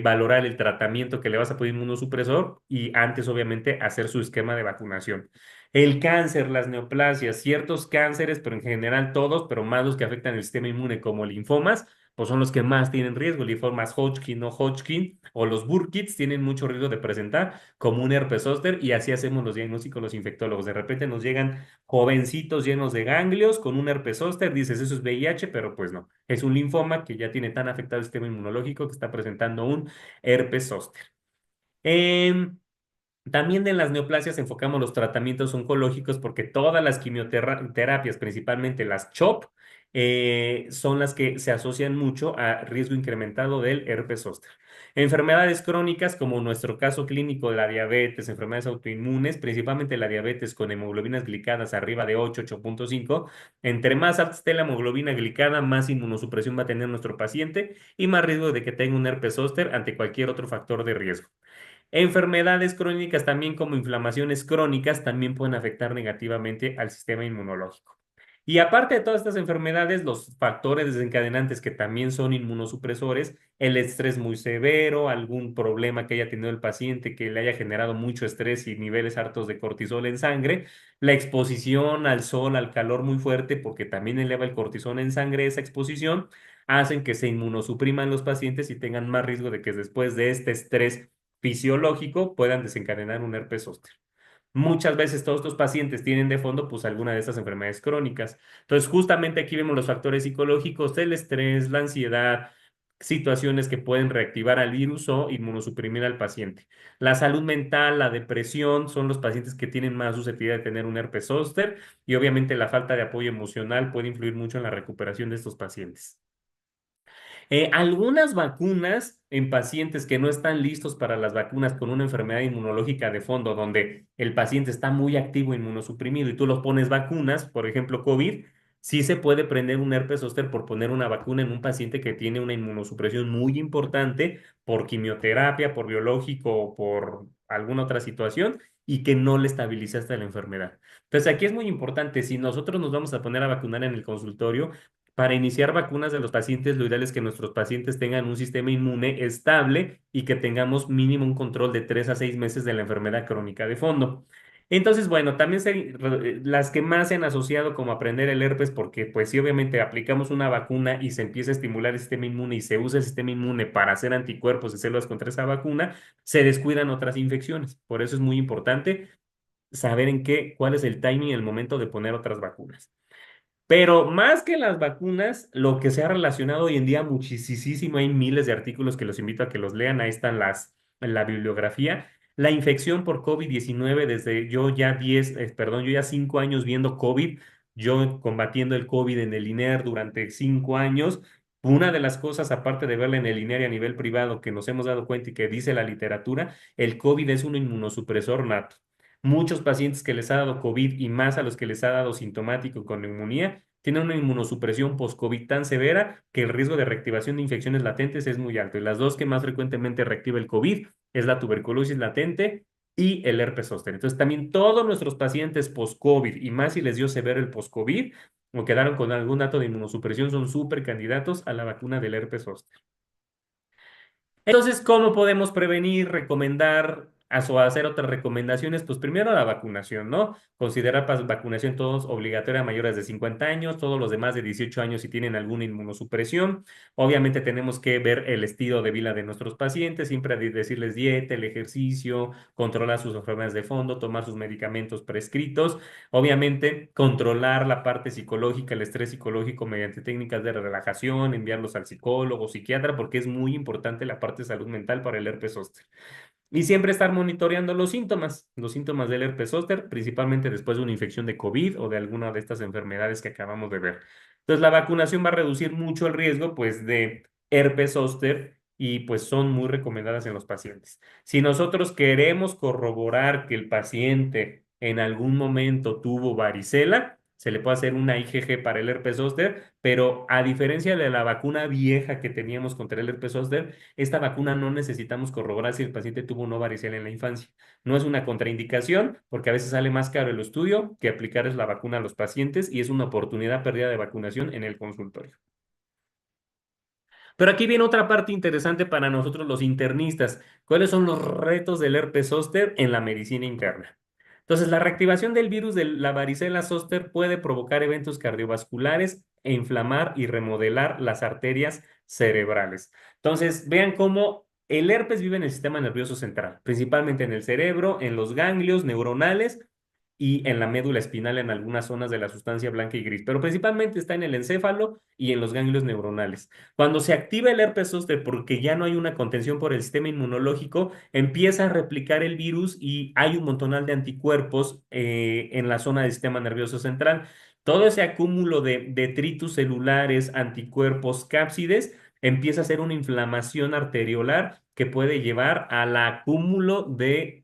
valorar el tratamiento que le vas a poner inmunosupresor y antes, obviamente, hacer su esquema de vacunación. El cáncer, las neoplasias, ciertos cánceres, pero en general todos, pero más los que afectan el sistema inmune como linfomas, pues son los que más tienen riesgo. Linfomas Hodgkin o Hodgkin o los Burkitt's tienen mucho riesgo de presentar como un herpes zóster y así hacemos los diagnósticos los infectólogos. De repente nos llegan jovencitos llenos de ganglios con un herpes zóster, dices eso es VIH, pero pues no, es un linfoma que ya tiene tan afectado el sistema inmunológico que está presentando un herpes zóster. Em, También en las neoplasias enfocamos los tratamientos oncológicos porque todas las quimioterapias, principalmente las CHOP, son las que se asocian mucho a riesgo incrementado del herpes zóster. Enfermedades crónicas como nuestro caso clínico de la diabetes, enfermedades autoinmunes, principalmente la diabetes con hemoglobinas glicadas arriba de 8, 8.5, entre más alta esté la hemoglobina glicada, más inmunosupresión va a tener nuestro paciente y más riesgo de que tenga un herpes zóster ante cualquier otro factor de riesgo. Enfermedades crónicas también como inflamaciones crónicas también pueden afectar negativamente al sistema inmunológico. Y aparte de todas estas enfermedades, los factores desencadenantes que también son inmunosupresores, el estrés muy severo, algún problema que haya tenido el paciente que le haya generado mucho estrés y niveles altos de cortisol en sangre, la exposición al sol, al calor muy fuerte, porque también eleva el cortisol en sangre, esa exposición, hacen que se inmunosupriman los pacientes y tengan más riesgo de que después de este estrés fisiológico puedan desencadenar un herpes zóster. Muchas veces todos estos pacientes tienen de fondo pues alguna de estas enfermedades crónicas. Entonces, justamente aquí vemos los factores psicológicos, el estrés, la ansiedad, situaciones que pueden reactivar al virus o inmunosuprimir al paciente. La salud mental, la depresión son los pacientes que tienen más susceptibilidad de tener un herpes zóster y obviamente la falta de apoyo emocional puede influir mucho en la recuperación de estos pacientes. Algunas vacunas en pacientes que no están listos para las vacunas con una enfermedad inmunológica de fondo, donde el paciente está muy activo inmunosuprimido y tú los pones vacunas, por ejemplo, COVID, sí se puede prender un herpes zóster por poner una vacuna en un paciente que tiene una inmunosupresión muy importante por quimioterapia, por biológico o por alguna otra situación y que no le estabilizaste la enfermedad. Entonces, aquí es muy importante, si nosotros nos vamos a poner a vacunar en el consultorio, para iniciar vacunas de los pacientes, lo ideal es que nuestros pacientes tengan un sistema inmune estable y que tengamos mínimo un control de 3 a 6 meses de la enfermedad crónica de fondo. Entonces, bueno, también las que más se han asociado como aprender el herpes, porque pues sí, obviamente aplicamos una vacuna y se empieza a estimular el sistema inmune y se usa el sistema inmune para hacer anticuerpos y células contra esa vacuna, se descuidan otras infecciones. Por eso es muy importante saber cuál es el timing y el momento de poner otras vacunas. Pero más que las vacunas, lo que se ha relacionado hoy en día muchísimo, hay miles de artículos que los invito a que los lean, ahí están en la bibliografía. La infección por COVID-19 desde yo ya 5 años viendo COVID, yo combatiendo el COVID en el INER durante 5 años. Una de las cosas, aparte de verla en el INER y a nivel privado, que nos hemos dado cuenta y que dice la literatura, el COVID es un inmunosupresor nato. Muchos pacientes que les ha dado COVID y más a los que les ha dado sintomático con neumonía, tienen una inmunosupresión post-COVID tan severa que el riesgo de reactivación de infecciones latentes es muy alto. Y las dos que más frecuentemente reactiva el COVID es la tuberculosis latente y el herpes zóster. Entonces, también todos nuestros pacientes post-COVID y más si les dio severo el post-COVID o quedaron con algún dato de inmunosupresión son súper candidatos a la vacuna del herpes zóster. Entonces, ¿cómo podemos prevenir, recomendar o hacer otras recomendaciones? Pues primero la vacunación, ¿no? Considerar vacunación todos obligatoria a mayores de 50 años, todos los demás de 18 años si tienen alguna inmunosupresión. Obviamente tenemos que ver el estilo de vida de nuestros pacientes, siempre decirles dieta, el ejercicio, controlar sus enfermedades de fondo, tomar sus medicamentos prescritos. Obviamente controlar la parte psicológica, el estrés psicológico mediante técnicas de relajación, enviarlos al psicólogo, psiquiatra, porque es muy importante la parte de salud mental para el herpes zóster. Y siempre estar monitoreando los síntomas del herpes zóster, principalmente después de una infección de COVID o de alguna de estas enfermedades que acabamos de ver. Entonces, la vacunación va a reducir mucho el riesgo, pues, de herpes zóster y, pues, son muy recomendadas en los pacientes. Si nosotros queremos corroborar que el paciente en algún momento tuvo varicela, se le puede hacer una IgG para el herpes zóster, pero a diferencia de la vacuna vieja que teníamos contra el herpes zóster, esta vacuna no necesitamos corroborar si el paciente tuvo o no varicela en la infancia. No es una contraindicación porque a veces sale más caro el estudio que aplicarles la vacuna a los pacientes y es una oportunidad perdida de vacunación en el consultorio. Pero aquí viene otra parte interesante para nosotros los internistas. ¿Cuáles son los retos del herpes zóster en la medicina interna? Entonces, la reactivación del virus de la varicela zóster puede provocar eventos cardiovasculares e inflamar y remodelar las arterias cerebrales. Entonces, vean cómo el herpes vive en el sistema nervioso central, principalmente en el cerebro, en los ganglios neuronales y en la médula espinal en algunas zonas de la sustancia blanca y gris, pero principalmente está en el encéfalo y en los ganglios neuronales. Cuando se activa el herpes zóster porque ya no hay una contención por el sistema inmunológico, empieza a replicar el virus y hay un montonal de anticuerpos en la zona del sistema nervioso central. Todo ese acúmulo de detritus celulares, anticuerpos, cápsides, empieza a ser una inflamación arteriolar que puede llevar al acúmulo de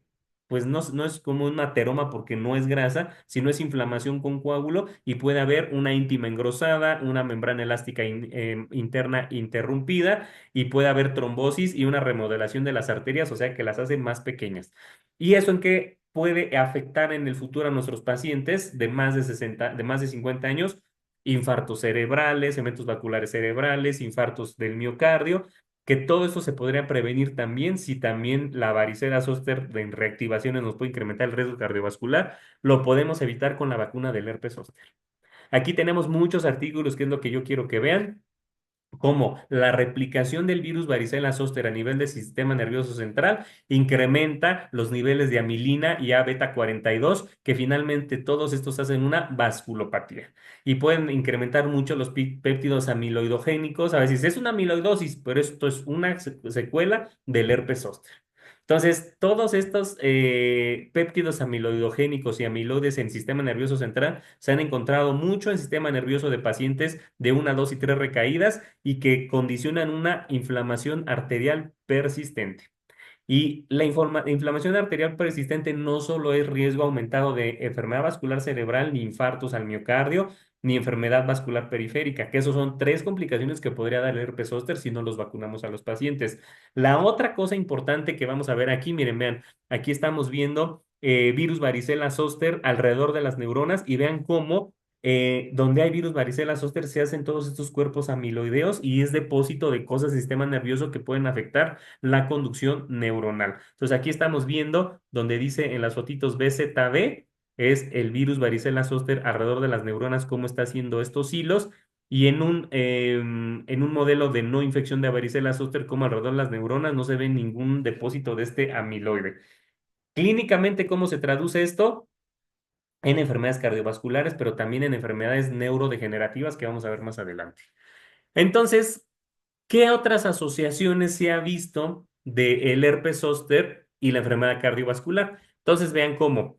pues no es como un ateroma porque no es grasa, sino es inflamación con coágulo y puede haber una íntima engrosada, una membrana elástica interna interrumpida y puede haber trombosis y una remodelación de las arterias, o sea que las hace más pequeñas. ¿Y eso en qué puede afectar en el futuro a nuestros pacientes de más de 60, de más de 50 años? Infartos cerebrales, eventos vasculares cerebrales, infartos del miocardio, que todo eso se podría prevenir también si también la varicela zóster en reactivaciones nos puede incrementar el riesgo cardiovascular, lo podemos evitar con la vacuna del herpes zóster. Aquí tenemos muchos artículos, que es lo que yo quiero que vean, como la replicación del virus varicela zoster a nivel del sistema nervioso central incrementa los niveles de amilina y A beta 42, que finalmente todos estos hacen una vasculopatía y pueden incrementar mucho los péptidos amiloidogénicos. A veces es una amiloidosis, pero esto es una secuela del herpes zóster. Entonces, todos estos péptidos amiloidogénicos y amiloides en el sistema nervioso central se han encontrado mucho en el sistema nervioso de pacientes de 1, 2 y 3 recaídas y que condicionan una inflamación arterial persistente. Y la inflamación arterial persistente no solo es riesgo aumentado de enfermedad vascular cerebral, ni infartos al miocardio, ni enfermedad vascular periférica, que esos son tres complicaciones que podría dar el herpes zóster si no los vacunamos a los pacientes. La otra cosa importante que vamos a ver aquí, miren, vean, aquí estamos viendo virus varicela zóster alrededor de las neuronas y vean cómo donde hay virus varicela zóster se hacen todos estos cuerpos amiloideos y es depósito de cosas del sistema nervioso que pueden afectar la conducción neuronal. Entonces aquí estamos viendo donde dice en las fotitos BZB, es el virus varicela zoster alrededor de las neuronas, cómo está haciendo estos hilos, y en un modelo de no infección de varicela zoster, como alrededor de las neuronas no se ve ningún depósito de este amiloide. Clínicamente, ¿cómo se traduce esto? En enfermedades cardiovasculares, pero también en enfermedades neurodegenerativas que vamos a ver más adelante. Entonces, ¿qué otras asociaciones se ha visto del herpes zóster y la enfermedad cardiovascular? Entonces vean cómo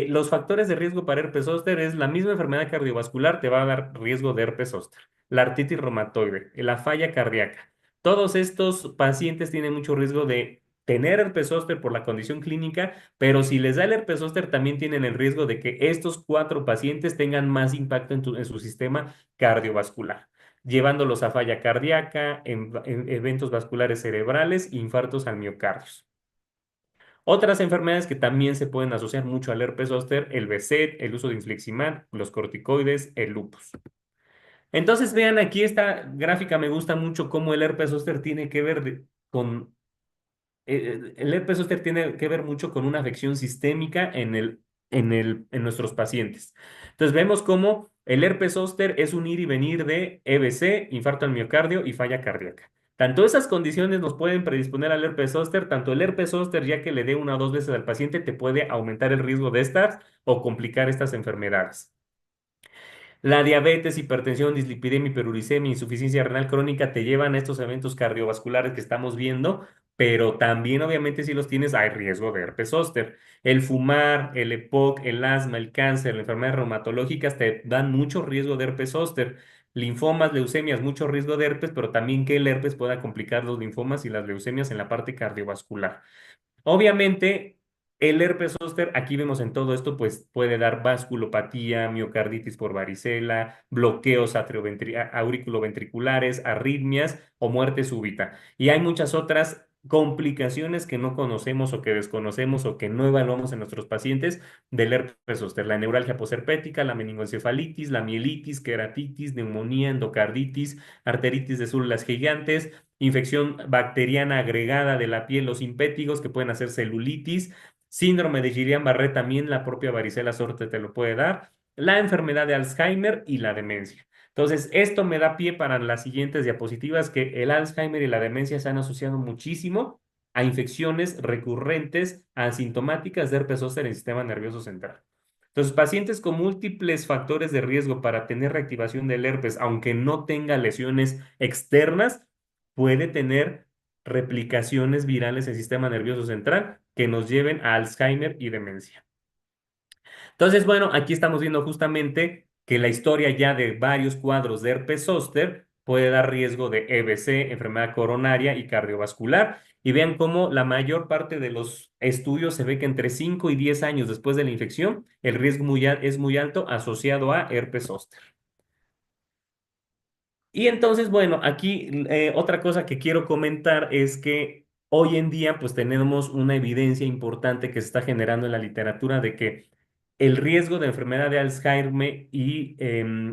los factores de riesgo para herpes zóster es la misma enfermedad cardiovascular te va a dar riesgo de herpes zóster, la artritis reumatoide, la falla cardíaca. Todos estos pacientes tienen mucho riesgo de tener herpes zóster por la condición clínica, pero si les da el herpes zóster también tienen el riesgo de que estos cuatro pacientes tengan más impacto en su sistema cardiovascular, llevándolos a falla cardíaca, en eventos vasculares cerebrales, infartos al miocardio. Otras enfermedades que también se pueden asociar mucho al herpes zóster, el BSET, el uso de infliximab, los corticoides, el lupus. Entonces vean aquí esta gráfica, me gusta mucho cómo el herpes zóster tiene que ver con el herpes zóster tiene que ver mucho con una afección sistémica en nuestros pacientes. Entonces vemos cómo el herpes zóster es un ir y venir de EBC, infarto al miocardio y falla cardíaca. Tanto esas condiciones nos pueden predisponer al herpes zóster, tanto el herpes zóster, ya que le dé 1 o 2 veces al paciente, te puede aumentar el riesgo de estas o complicar estas enfermedades. La diabetes, hipertensión, dislipidemia, hiperuricemia, insuficiencia renal crónica te llevan a estos eventos cardiovasculares que estamos viendo, pero también obviamente si los tienes hay riesgo de herpes zóster. El fumar, el EPOC, el asma, el cáncer, las enfermedades reumatológicas te dan mucho riesgo de herpes zóster. Linfomas, leucemias, mucho riesgo de herpes, pero también que el herpes pueda complicar los linfomas y las leucemias en la parte cardiovascular. Obviamente, el herpes zóster, aquí vemos en todo esto, pues puede dar vasculopatía, miocarditis por varicela, bloqueos auriculoventriculares, arritmias o muerte súbita. Y hay muchas otras complicaciones que no conocemos o que desconocemos o que no evaluamos en nuestros pacientes del herpes zóster. La neuralgia posherpética, la meningoencefalitis, la mielitis, queratitis, neumonía, endocarditis, arteritis de células gigantes, infección bacteriana agregada de la piel, los impétigos que pueden hacer celulitis, síndrome de Guillain-Barré también la propia varicela zoster te lo puede dar, la enfermedad de Alzheimer y la demencia. Entonces, esto me da pie para las siguientes diapositivas, que el Alzheimer y la demencia se han asociado muchísimo a infecciones recurrentes asintomáticas de herpes zóster en el sistema nervioso central. Entonces, pacientes con múltiples factores de riesgo para tener reactivación del herpes, aunque no tenga lesiones externas, puede tener replicaciones virales en el sistema nervioso central que nos lleven a Alzheimer y demencia. Entonces, bueno, aquí estamos viendo justamente que la historia ya de varios cuadros de herpes zóster puede dar riesgo de EBC, enfermedad coronaria y cardiovascular. Y vean cómo la mayor parte de los estudios se ve que entre 5 y 10 años después de la infección, el riesgo es muy alto asociado a herpes zóster. Y entonces, bueno, aquí otra cosa que quiero comentar es que hoy en día pues tenemos una evidencia importante que se está generando en la literatura de que el riesgo de enfermedad de Alzheimer y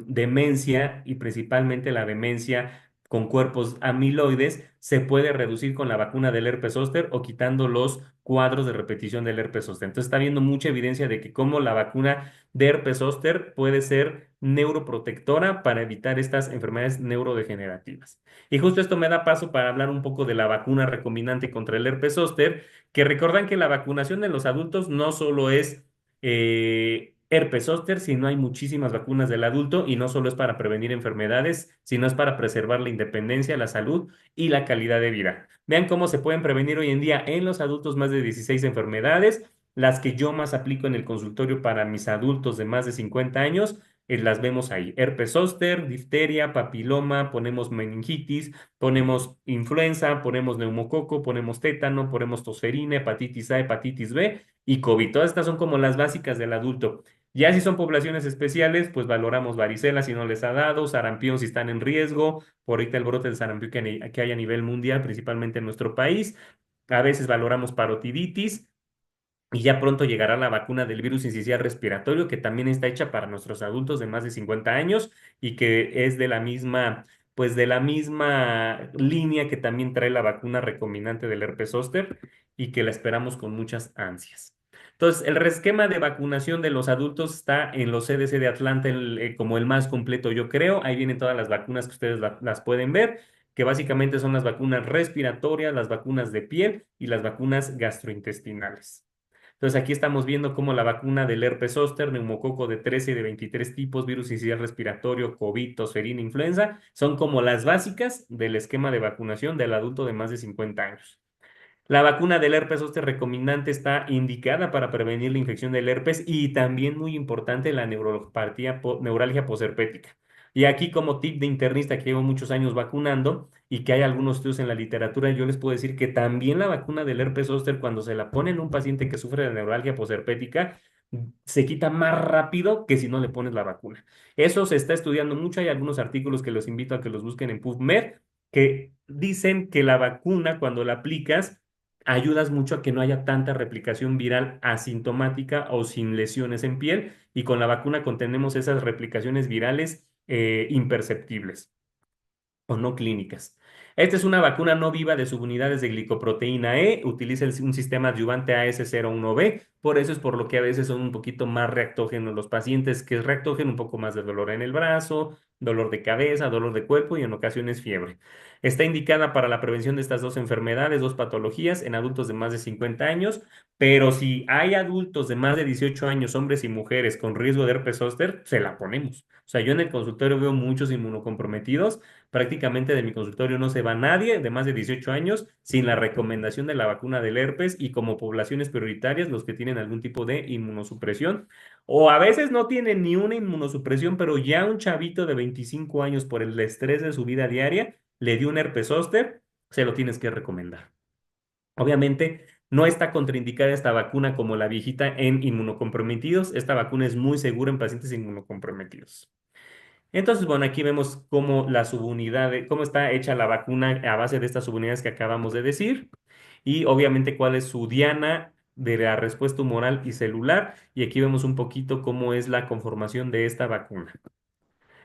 demencia, y principalmente la demencia con cuerpos amiloides se puede reducir con la vacuna del herpes zóster o quitando los cuadros de repetición del herpes zóster. Entonces está habiendo mucha evidencia de que como la vacuna de herpes zóster puede ser neuroprotectora para evitar estas enfermedades neurodegenerativas. Y justo esto me da paso para hablar un poco de la vacuna recombinante contra el herpes zóster, que recuerdan que la vacunación de los adultos no solo es herpes zóster, sino hay muchísimas vacunas del adulto y no solo es para prevenir enfermedades, sino es para preservar la independencia, la salud y la calidad de vida. Vean cómo se pueden prevenir hoy en día en los adultos más de 16 enfermedades. Las que yo más aplico en el consultorio para mis adultos de más de 50 años, las vemos ahí. Herpes zóster, difteria, papiloma, ponemos meningitis, ponemos influenza, ponemos neumococo, ponemos tétano, ponemos tosferina, hepatitis A, hepatitis B y COVID. Todas estas son como las básicas del adulto. Ya si son poblaciones especiales, pues valoramos varicela si no les ha dado, sarampión si están en riesgo, por ahorita el brote de sarampión que hay a nivel mundial, principalmente en nuestro país. A veces valoramos parotiditis y ya pronto llegará la vacuna del virus incisional respiratorio, que también está hecha para nuestros adultos de más de 50 años y que es de la misma, pues de la misma línea que también trae la vacuna recombinante del herpes zóster y que la esperamos con muchas ansias. Entonces, el esquema de vacunación de los adultos está en los CDC de Atlanta como el más completo, yo creo. Ahí vienen todas las vacunas que ustedes las pueden ver, que básicamente son las vacunas respiratorias, las vacunas de piel y las vacunas gastrointestinales. Entonces aquí estamos viendo cómo la vacuna del herpes zóster, neumococo de 13 y de 23 tipos, virus incisional respiratorio, COVID, tosferina, influenza, son como las básicas del esquema de vacunación del adulto de más de 50 años. La vacuna del herpes zóster recombinante está indicada para prevenir la infección del herpes y también muy importante la neuralgia posherpética. Y aquí como tip de internista que llevo muchos años vacunando y que hay algunos estudios en la literatura, yo les puedo decir que también la vacuna del herpes zóster cuando se la pone en un paciente que sufre de neuralgia posherpética se quita más rápido que si no le pones la vacuna. Eso se está estudiando mucho, hay algunos artículos que los invito a que los busquen en PubMed que dicen que la vacuna cuando la aplicas ayudas mucho a que no haya tanta replicación viral asintomática o sin lesiones en piel y con la vacuna contenemos esas replicaciones virales imperceptibles o no clínicas. Esta es una vacuna no viva de subunidades de glicoproteína E, utiliza un sistema adyuvante AS01B, por eso es por lo que a veces son un poquito más reactógenos los pacientes, que es reactógeno un poco más de dolor en el brazo, dolor de cabeza, dolor de cuerpo y en ocasiones fiebre. Está indicada para la prevención de estas dos enfermedades, dos patologías en adultos de más de 50 años, pero si hay adultos de más de 18 años, hombres y mujeres con riesgo de herpes zóster, se la ponemos. O sea, yo en el consultorio veo muchos inmunocomprometidos. Prácticamente de mi consultorio no se va nadie de más de 18 años sin la recomendación de la vacuna del herpes y como poblaciones prioritarias los que tienen algún tipo de inmunosupresión o a veces no tienen ni una inmunosupresión, pero ya un chavito de 25 años por el estrés de su vida diaria le dio un herpes zóster, se lo tienes que recomendar. Obviamente, no está contraindicada esta vacuna como la viejita en inmunocomprometidos. Esta vacuna es muy segura en pacientes inmunocomprometidos. Entonces, bueno, aquí vemos cómo la subunidad, cómo está hecha la vacuna a base de estas subunidades que acabamos de decir y obviamente cuál es su diana de la respuesta humoral y celular. Y aquí vemos un poquito cómo es la conformación de esta vacuna.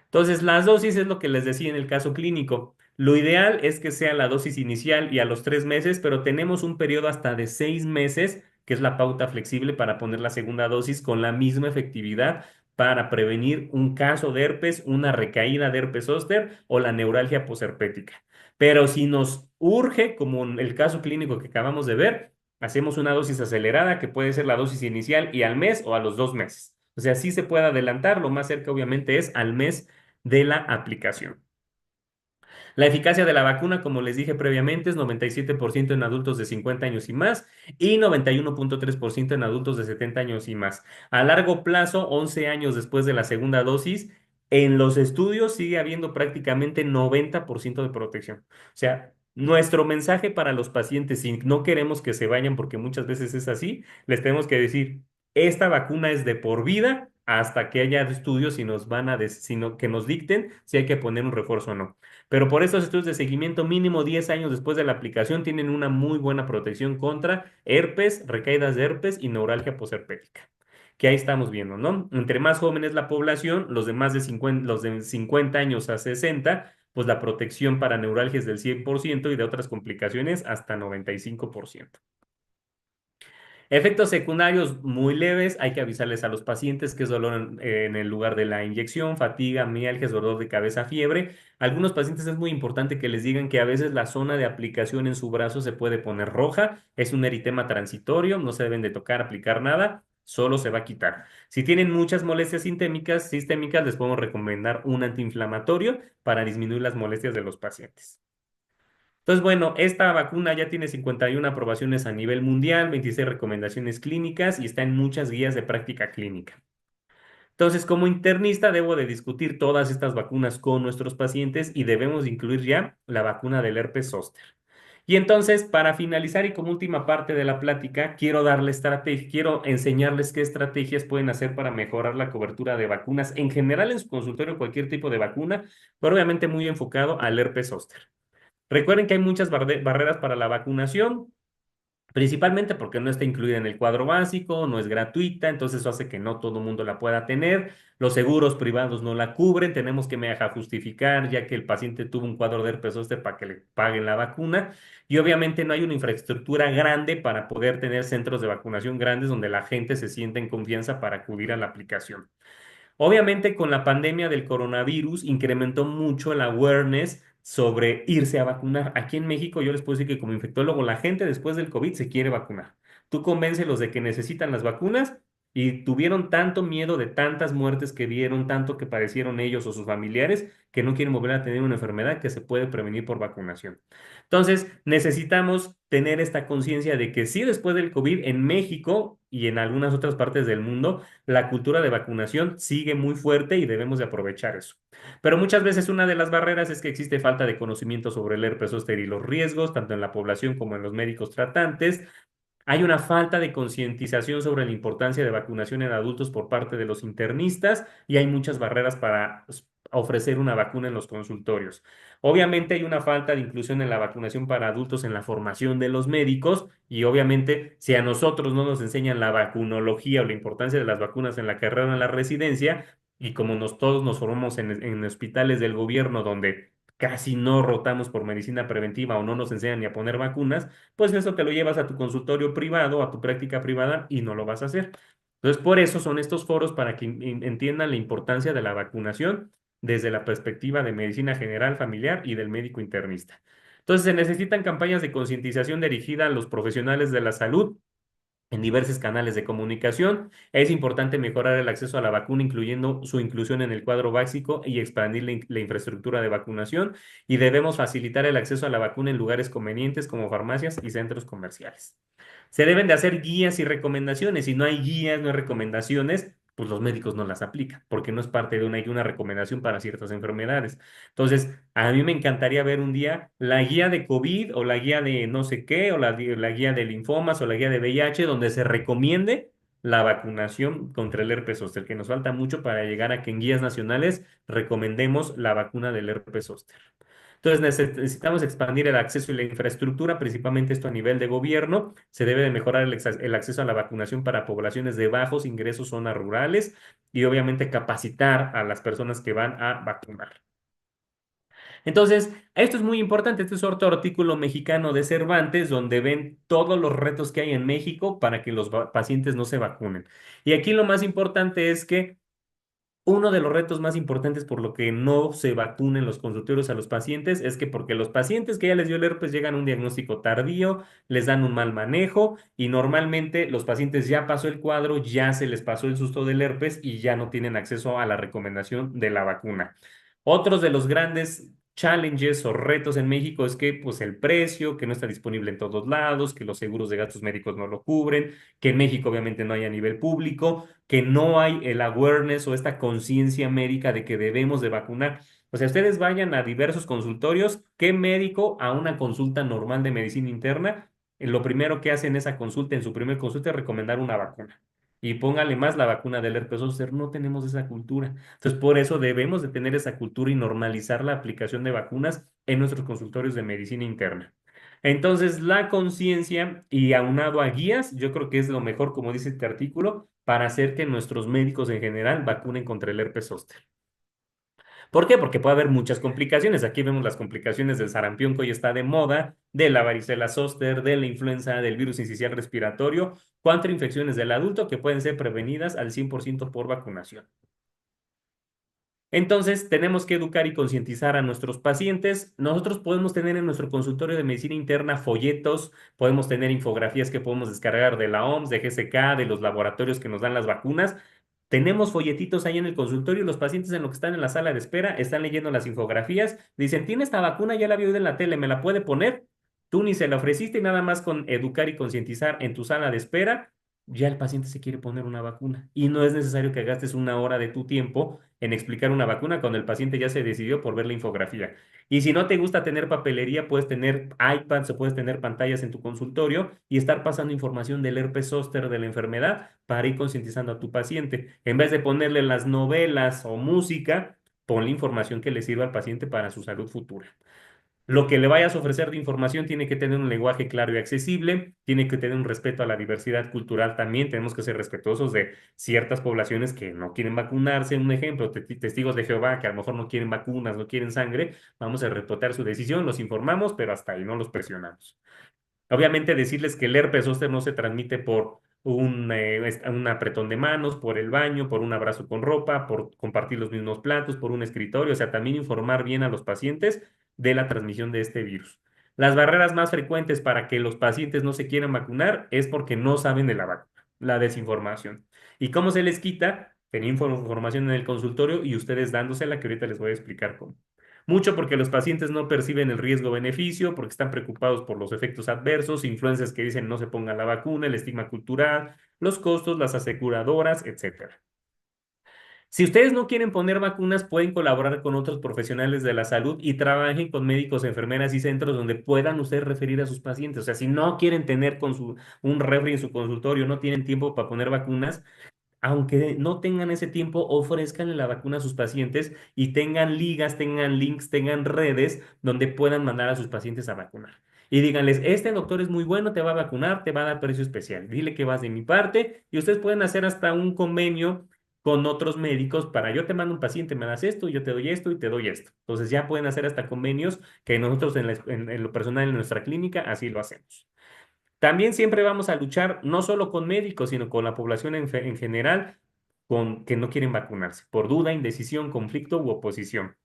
Entonces, las dosis es lo que les decía en el caso clínico. Lo ideal es que sea la dosis inicial y a los 3 meses, pero tenemos un periodo hasta de 6 meses, que es la pauta flexible para poner la segunda dosis con la misma efectividad para prevenir un caso de herpes, una recaída de herpes zóster o la neuralgia posherpética. Pero si nos urge, como en el caso clínico que acabamos de ver, hacemos una dosis acelerada que puede ser la dosis inicial y al mes o a los 2 meses. O sea, sí se puede adelantar, lo más cerca obviamente es al mes de la aplicación. La eficacia de la vacuna, como les dije previamente, es 97% en adultos de 50 años y más y 91.3% en adultos de 70 años y más. A largo plazo, 11 años después de la segunda dosis, en los estudios sigue habiendo prácticamente 90% de protección. O sea, nuestro mensaje para los pacientes, si no queremos que se vayan, porque muchas veces es así, les tenemos que decir, esta vacuna es de por vida hasta que haya estudios y nos van a sino que nos dicten si hay que poner un refuerzo o no. Pero por estos estudios de seguimiento mínimo 10 años después de la aplicación tienen una muy buena protección contra herpes, recaídas de herpes y neuralgia posherpética. Que ahí estamos viendo, ¿no? Entre más joven es la población, los de más de 50, los de 50 años a 60, pues la protección para neuralgias del 100% y de otras complicaciones hasta 95%. Efectos secundarios muy leves, hay que avisarles a los pacientes que es dolor en el lugar de la inyección, fatiga, mialgias, dolor de cabeza, fiebre. Algunos pacientes es muy importante que les digan que a veces la zona de aplicación en su brazo se puede poner roja, es un eritema transitorio, no se deben de tocar, aplicar nada, solo se va a quitar. Si tienen muchas molestias sistémicas, les podemos recomendar un antiinflamatorio para disminuir las molestias de los pacientes. Entonces, bueno, esta vacuna ya tiene 51 aprobaciones a nivel mundial, 26 recomendaciones clínicas y está en muchas guías de práctica clínica. Entonces, como internista, debo de discutir todas estas vacunas con nuestros pacientes y debemos incluir ya la vacuna del herpes zóster. Y entonces, para finalizar y como última parte de la plática, quiero enseñarles qué estrategias pueden hacer para mejorar la cobertura de vacunas en general en su consultorio, cualquier tipo de vacuna, pero obviamente muy enfocado al herpes zóster. Recuerden que hay muchas barreras para la vacunación, principalmente porque no está incluida en el cuadro básico, no es gratuita, entonces eso hace que no todo el mundo la pueda tener. Los seguros privados no la cubren, tenemos que justificar ya que el paciente tuvo un cuadro de herpes zóster para que le paguen la vacuna. Y obviamente no hay una infraestructura grande para poder tener centros de vacunación grandes donde la gente se sienta en confianza para acudir a la aplicación. Obviamente con la pandemia del coronavirus incrementó mucho el awareness sobre irse a vacunar. Aquí en México yo les puedo decir que como infectólogo la gente después del COVID se quiere vacunar. Tú convéncelos de que necesitan las vacunas y tuvieron tanto miedo de tantas muertes que vieron, tanto que padecieron ellos o sus familiares, que no quieren volver a tener una enfermedad que se puede prevenir por vacunación. Entonces, necesitamos tener esta conciencia de que sí, después del COVID en México y en algunas otras partes del mundo, la cultura de vacunación sigue muy fuerte y debemos de aprovechar eso. Pero muchas veces una de las barreras es que existe falta de conocimiento sobre el herpes zóster y los riesgos, tanto en la población como en los médicos tratantes. Hay una falta de concientización sobre la importancia de vacunación en adultos por parte de los internistas y hay muchas barreras para ofrecer una vacuna en los consultorios. Obviamente hay una falta de inclusión en la vacunación para adultos en la formación de los médicos y obviamente si a nosotros no nos enseñan la vacunología o la importancia de las vacunas en la carrera o en la residencia y como todos nos formamos en hospitales del gobierno donde casi no rotamos por medicina preventiva o no nos enseñan ni a poner vacunas, pues eso te lo llevas a tu consultorio privado, a tu práctica privada y no lo vas a hacer. Entonces, por eso son estos foros para que entiendan la importancia de la vacunación desde la perspectiva de medicina general, familiar y del médico internista. Entonces, se necesitan campañas de concientización dirigida a los profesionales de la salud en diversos canales de comunicación. Es importante mejorar el acceso a la vacuna, incluyendo su inclusión en el cuadro básico y expandir la infraestructura de vacunación. Y debemos facilitar el acceso a la vacuna en lugares convenientes como farmacias y centros comerciales. Se deben de hacer guías y recomendaciones. Si no hay guías, no hay recomendaciones, pues los médicos no las aplican, porque no es parte de una recomendación para ciertas enfermedades. Entonces, a mí me encantaría ver un día la guía de COVID o la guía de no sé qué, o la guía de linfomas o la guía de VIH, donde se recomiende la vacunación contra el herpes zóster, que nos falta mucho para llegar a que en guías nacionales recomendemos la vacuna del herpes zóster. Entonces necesitamos expandir el acceso y la infraestructura, principalmente esto a nivel de gobierno. Se debe de mejorar el acceso a la vacunación para poblaciones de bajos ingresos, zonas rurales y obviamente capacitar a las personas que van a vacunar. Entonces, esto es muy importante. Este es otro artículo mexicano de Cervantes donde ven todos los retos que hay en México para que los pacientes no se vacunen. Y aquí lo más importante es que uno de los retos más importantes por lo que no se vacunen los consultorios a los pacientes es que porque los pacientes que ya les dio el herpes llegan a un diagnóstico tardío, les dan un mal manejo y normalmente los pacientes ya pasó el cuadro, ya se les pasó el susto del herpes y ya no tienen acceso a la recomendación de la vacuna. Otros de los grandes challenges o retos en México es que pues el precio, que no está disponible en todos lados, que los seguros de gastos médicos no lo cubren, que en México obviamente no hay a nivel público, que no hay el awareness o esta conciencia médica de que debemos de vacunar. O sea, ustedes vayan a diversos consultorios, ¿qué médico a una consulta normal de medicina interna? Lo primero que hacen en esa consulta, en su primer consulta, es recomendar una vacuna. Y póngale más la vacuna del herpes zóster. No tenemos esa cultura. Entonces, por eso debemos de tener esa cultura y normalizar la aplicación de vacunas en nuestros consultorios de medicina interna. Entonces, la conciencia y aunado a guías, yo creo que es lo mejor, como dice este artículo, para hacer que nuestros médicos en general vacunen contra el herpes zóster. ¿Por qué? Porque puede haber muchas complicaciones. Aquí vemos las complicaciones del sarampión que hoy está de moda, de la varicela zóster, de la influenza, del virus incisional respiratorio, cuatro infecciones del adulto que pueden ser prevenidas al 100% por vacunación. Entonces, tenemos que educar y concientizar a nuestros pacientes. Nosotros podemos tener en nuestro consultorio de medicina interna folletos, podemos tener infografías que podemos descargar de la OMS, de GSK, de los laboratorios que nos dan las vacunas. Tenemos folletitos ahí en el consultorio, los pacientes en lo que están en la sala de espera están leyendo las infografías, dicen, ¿tiene esta vacuna? Ya la vi hoy en la tele, ¿me la puede poner? Tú ni se la ofreciste y nada más con educar y concientizar en tu sala de espera, ya el paciente se quiere poner una vacuna. Y no es necesario que gastes una hora de tu tiempo en explicar una vacuna cuando el paciente ya se decidió por ver la infografía. Y si no te gusta tener papelería, puedes tener iPads o puedes tener pantallas en tu consultorio y estar pasando información del herpes zóster de la enfermedad para ir concientizando a tu paciente. En vez de ponerle las novelas o música, ponle información que le sirva al paciente para su salud futura. Lo que le vayas a ofrecer de información tiene que tener un lenguaje claro y accesible, tiene que tener un respeto a la diversidad cultural también. Tenemos que ser respetuosos de ciertas poblaciones que no quieren vacunarse. Un ejemplo, testigos de Jehová que a lo mejor no quieren vacunas, no quieren sangre. Vamos a respetar su decisión, los informamos, pero hasta ahí no los presionamos. Obviamente decirles que el herpes zóster no se transmite por un apretón de manos, por el baño, por un abrazo con ropa, por compartir los mismos platos, por un escritorio, o sea, también informar bien a los pacientes de la transmisión de este virus. Las barreras más frecuentes para que los pacientes no se quieran vacunar es porque no saben de la vacuna, la desinformación. ¿Y cómo se les quita? Teniendo información en el consultorio y ustedes dándosela, que ahorita les voy a explicar cómo. Mucho porque los pacientes no perciben el riesgo-beneficio, porque están preocupados por los efectos adversos, influencias que dicen no se ponga la vacuna, el estigma cultural, los costos, las aseguradoras, etcétera. Si ustedes no quieren poner vacunas, pueden colaborar con otros profesionales de la salud y trabajen con médicos, enfermeras y centros donde puedan ustedes referir a sus pacientes. O sea, si no quieren tener un refri en su consultorio, no tienen tiempo para poner vacunas, aunque no tengan ese tiempo, ofrezcanle la vacuna a sus pacientes y tengan ligas, tengan links, tengan redes donde puedan mandar a sus pacientes a vacunar. Y díganles, este doctor es muy bueno, te va a vacunar, te va a dar precio especial. Dile que vas de mi parte y ustedes pueden hacer hasta un convenio con otros médicos para yo te mando un paciente, me das esto, yo te doy esto y te doy esto. Entonces ya pueden hacer hasta convenios que nosotros en lo personal en nuestra clínica así lo hacemos. También siempre vamos a luchar no solo con médicos, sino con la población en general, con que no quieren vacunarse, por duda, indecisión, conflicto u oposición.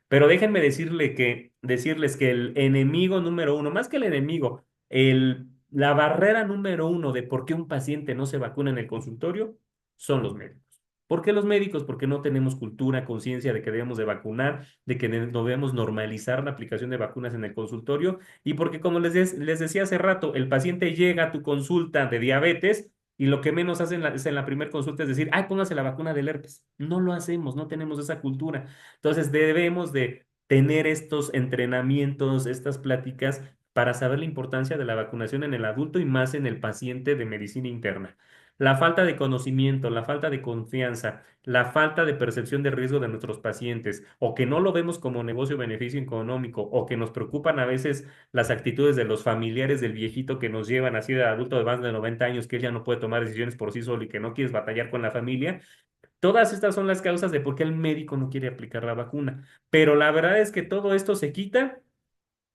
Pero déjenme decirles que el enemigo número uno, más que el enemigo, la barrera número uno de por qué un paciente no se vacuna en el consultorio son los médicos. ¿Por qué los médicos? Porque no tenemos cultura, conciencia de que debemos de vacunar, de que debemos normalizar la aplicación de vacunas en el consultorio y porque, como les decía hace rato, el paciente llega a tu consulta de diabetes y lo que menos hacen es en la primera consulta es decir, ay, póngase la vacuna del herpes. No lo hacemos, no tenemos esa cultura. Entonces debemos de tener estos entrenamientos, estas pláticas para saber la importancia de la vacunación en el adulto y más en el paciente de medicina interna. La falta de conocimiento, la falta de confianza, la falta de percepción de riesgo de nuestros pacientes, o que no lo vemos como negocio o beneficio económico, o que nos preocupan a veces las actitudes de los familiares del viejito que nos llevan así de adulto de más de 90 años, que él ya no puede tomar decisiones por sí solo y que no quieres batallar con la familia. Todas estas son las causas de por qué el médico no quiere aplicar la vacuna. Pero la verdad es que todo esto se quita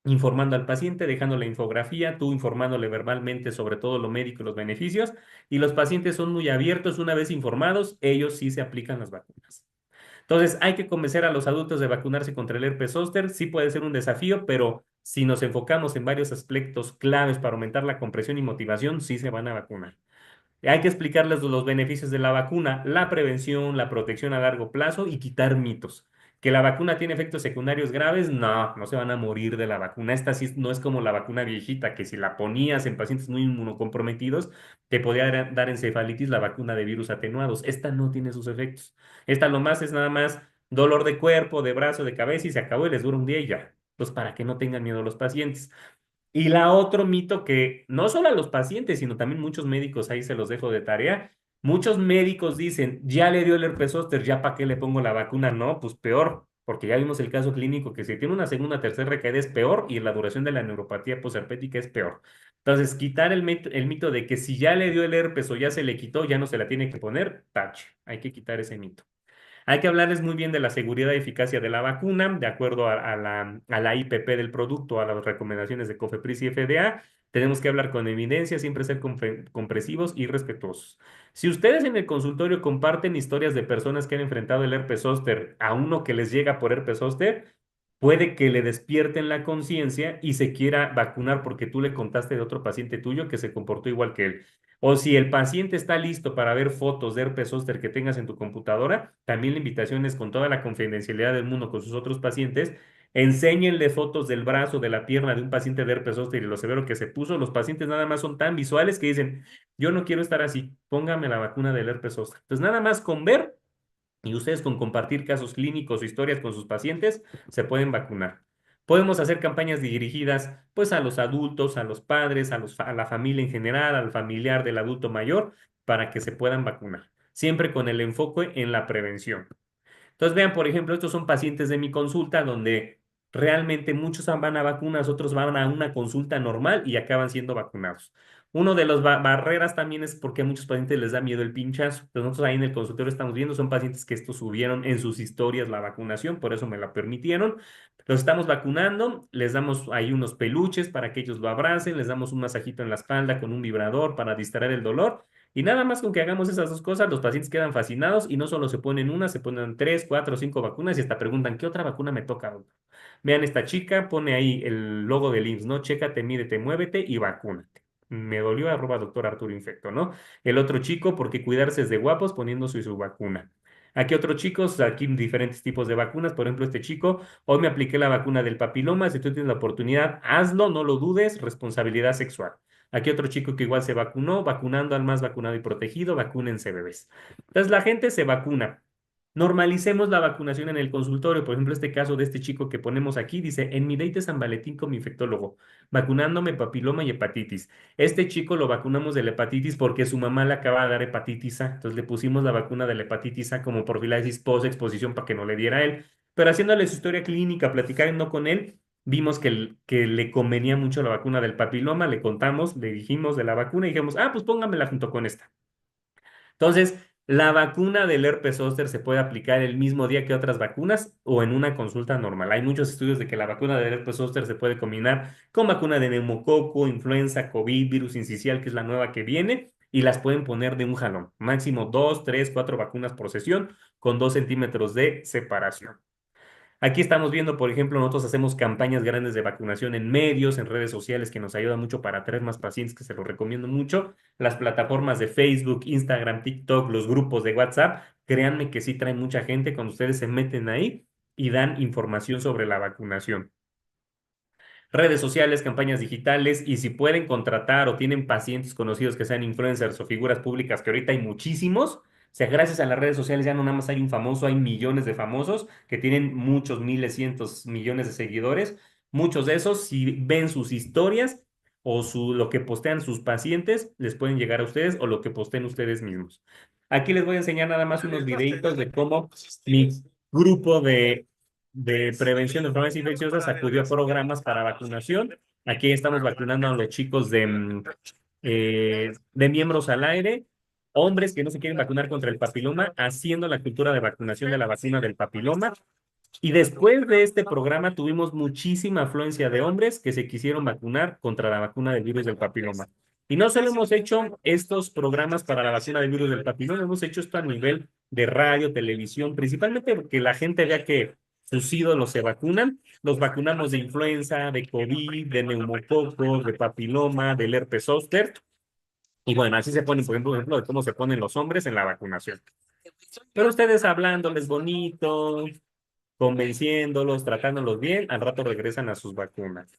informando al paciente, dejando la infografía, tú informándole verbalmente sobre todo lo médico y los beneficios, y los pacientes son muy abiertos, una vez informados, ellos sí se aplican las vacunas. Entonces, hay que convencer a los adultos de vacunarse contra el herpes zóster, sí puede ser un desafío, pero si nos enfocamos en varios aspectos claves para aumentar la compresión y motivación, sí se van a vacunar. Hay que explicarles los beneficios de la vacuna, la prevención, la protección a largo plazo y quitar mitos. ¿Que la vacuna tiene efectos secundarios graves? No, no se van a morir de la vacuna. Esta sí no es como la vacuna viejita, que si la ponías en pacientes muy inmunocomprometidos, te podía dar encefalitis la vacuna de virus atenuados. Esta no tiene sus efectos. Esta lo más es nada más dolor de cuerpo, de brazo, de cabeza y se acabó y les dura un día y ya. Pues para que no tengan miedo los pacientes. Y la otro mito que no solo a los pacientes, sino también muchos médicos, ahí se los dejo de tarea, muchos médicos dicen, ya le dio el herpes zóster, ya para qué le pongo la vacuna. No, pues peor, porque ya vimos el caso clínico que si tiene una segunda, tercera recaída es peor y la duración de la neuropatía posherpética es peor. Entonces, quitar el mito de que si ya le dio el herpes o ya se le quitó, ya no se la tiene que poner, tache, hay que quitar ese mito. Hay que hablarles muy bien de la seguridad y eficacia de la vacuna, de acuerdo a la IPP del producto, a las recomendaciones de COFEPRIS y FDA. Tenemos que hablar con evidencia, siempre ser compresivos y respetuosos. Si ustedes en el consultorio comparten historias de personas que han enfrentado el herpes zóster a uno que les llega por herpes zóster, puede que le despierten la conciencia y se quiera vacunar porque tú le contaste de otro paciente tuyo que se comportó igual que él. O si el paciente está listo para ver fotos de herpes zóster que tengas en tu computadora, también la invitación es con toda la confidencialidad del mundo con sus otros pacientes. Enséñenle fotos del brazo, de la pierna de un paciente de herpes zóster y lo severo que se puso. Los pacientes nada más son tan visuales que dicen, yo no quiero estar así, póngame la vacuna del herpes zóster. Entonces, nada más con ver y ustedes con compartir casos clínicos o historias con sus pacientes se pueden vacunar. Podemos hacer campañas dirigidas pues a los adultos, a los padres, a la familia en general, al familiar del adulto mayor, para que se puedan vacunar, siempre con el enfoque en la prevención. Entonces, vean, por ejemplo, estos son pacientes de mi consulta donde realmente muchos van a vacunas, otros van a una consulta normal y acaban siendo vacunados. Uno de las barreras también es porque a muchos pacientes les da miedo el pinchazo. Entonces, nosotros ahí en el consultorio estamos viendo, son pacientes que esto subieron en sus historias la vacunación, por eso me la permitieron. Los estamos vacunando, les damos ahí unos peluches para que ellos lo abracen, les damos un masajito en la espalda con un vibrador para distraer el dolor. Y nada más con que hagamos esas dos cosas, los pacientes quedan fascinados y no solo se ponen una, se ponen tres, cuatro, cinco vacunas y hasta preguntan, ¿qué otra vacuna me toca, doctor? Vean, esta chica pone ahí el logo del IMSS, ¿no? Chécate, mídete, muévete y vacúnate. Me dolió, @doctor Arturo Infecto, ¿no? El otro chico, porque cuidarse es de guapos, poniéndose su vacuna. Aquí otros chicos, aquí diferentes tipos de vacunas. Por ejemplo, este chico, hoy me apliqué la vacuna del papiloma. Si tú tienes la oportunidad, hazlo, no lo dudes, responsabilidad sexual. Aquí otro chico que igual se vacunó, vacunando al más vacunado y protegido, vacúnense bebés. Entonces la gente se vacuna. Normalicemos la vacunación en el consultorio. Por ejemplo, este caso de este chico que ponemos aquí dice, en mi date de San Valentín con mi infectólogo, vacunándome papiloma y hepatitis. Este chico lo vacunamos de la hepatitis porque su mamá le acaba de dar hepatitis A. Entonces le pusimos la vacuna de la hepatitis A como profilaxis post-exposición para que no le diera a él. Pero haciéndole su historia clínica, platicando con él, vimos que le convenía mucho la vacuna del papiloma, le contamos, le dijimos de la vacuna y dijimos, ah, pues póngamela junto con esta. Entonces, la vacuna del herpes zóster se puede aplicar el mismo día que otras vacunas o en una consulta normal. Hay muchos estudios de que la vacuna del herpes zóster se puede combinar con vacuna de neumococo, influenza, COVID, virus incisional, que es la nueva que viene, y las pueden poner de un jalón. Máximo 2, 3, 4 vacunas por sesión con 2 centímetros de separación. Aquí estamos viendo, por ejemplo, nosotros hacemos campañas grandes de vacunación en medios, en redes sociales, que nos ayuda mucho para atraer más pacientes, que se los recomiendo mucho. Las plataformas de Facebook, Instagram, TikTok, los grupos de WhatsApp, créanme que sí traen mucha gente cuando ustedes se meten ahí y dan información sobre la vacunación. Redes sociales, campañas digitales y si pueden contratar o tienen pacientes conocidos que sean influencers o figuras públicas, que ahorita hay muchísimos. O sea, gracias a las redes sociales ya no nada más hay un famoso, hay millones de famosos que tienen muchos miles, cientos, millones de seguidores. Muchos de esos, si ven sus historias o lo que postean sus pacientes, les pueden llegar a ustedes o lo que posteen ustedes mismos. Aquí les voy a enseñar nada más unos videitos de cómo mi grupo de prevención de enfermedades infecciosas acudió a programas para vacunación. Aquí estamos vacunando a los chicos de miembros al aire, hombres que no se quieren vacunar contra el papiloma, haciendo la cultura de vacunación de la vacuna del papiloma. Y después de este programa tuvimos muchísima afluencia de hombres que se quisieron vacunar contra la vacuna del virus del papiloma. Y no solo hemos hecho estos programas para la vacuna del virus del papiloma, hemos hecho esto a nivel de radio, televisión, principalmente porque la gente vea que sus ídolos se vacunan. Los vacunamos de influenza, de COVID, de neumococo, de papiloma, del herpes zóster. Y bueno, así se ponen, por ejemplo, de cómo se ponen los hombres en la vacunación. Pero ustedes hablándoles bonito, convenciéndolos, tratándolos bien, al rato regresan a sus vacunas.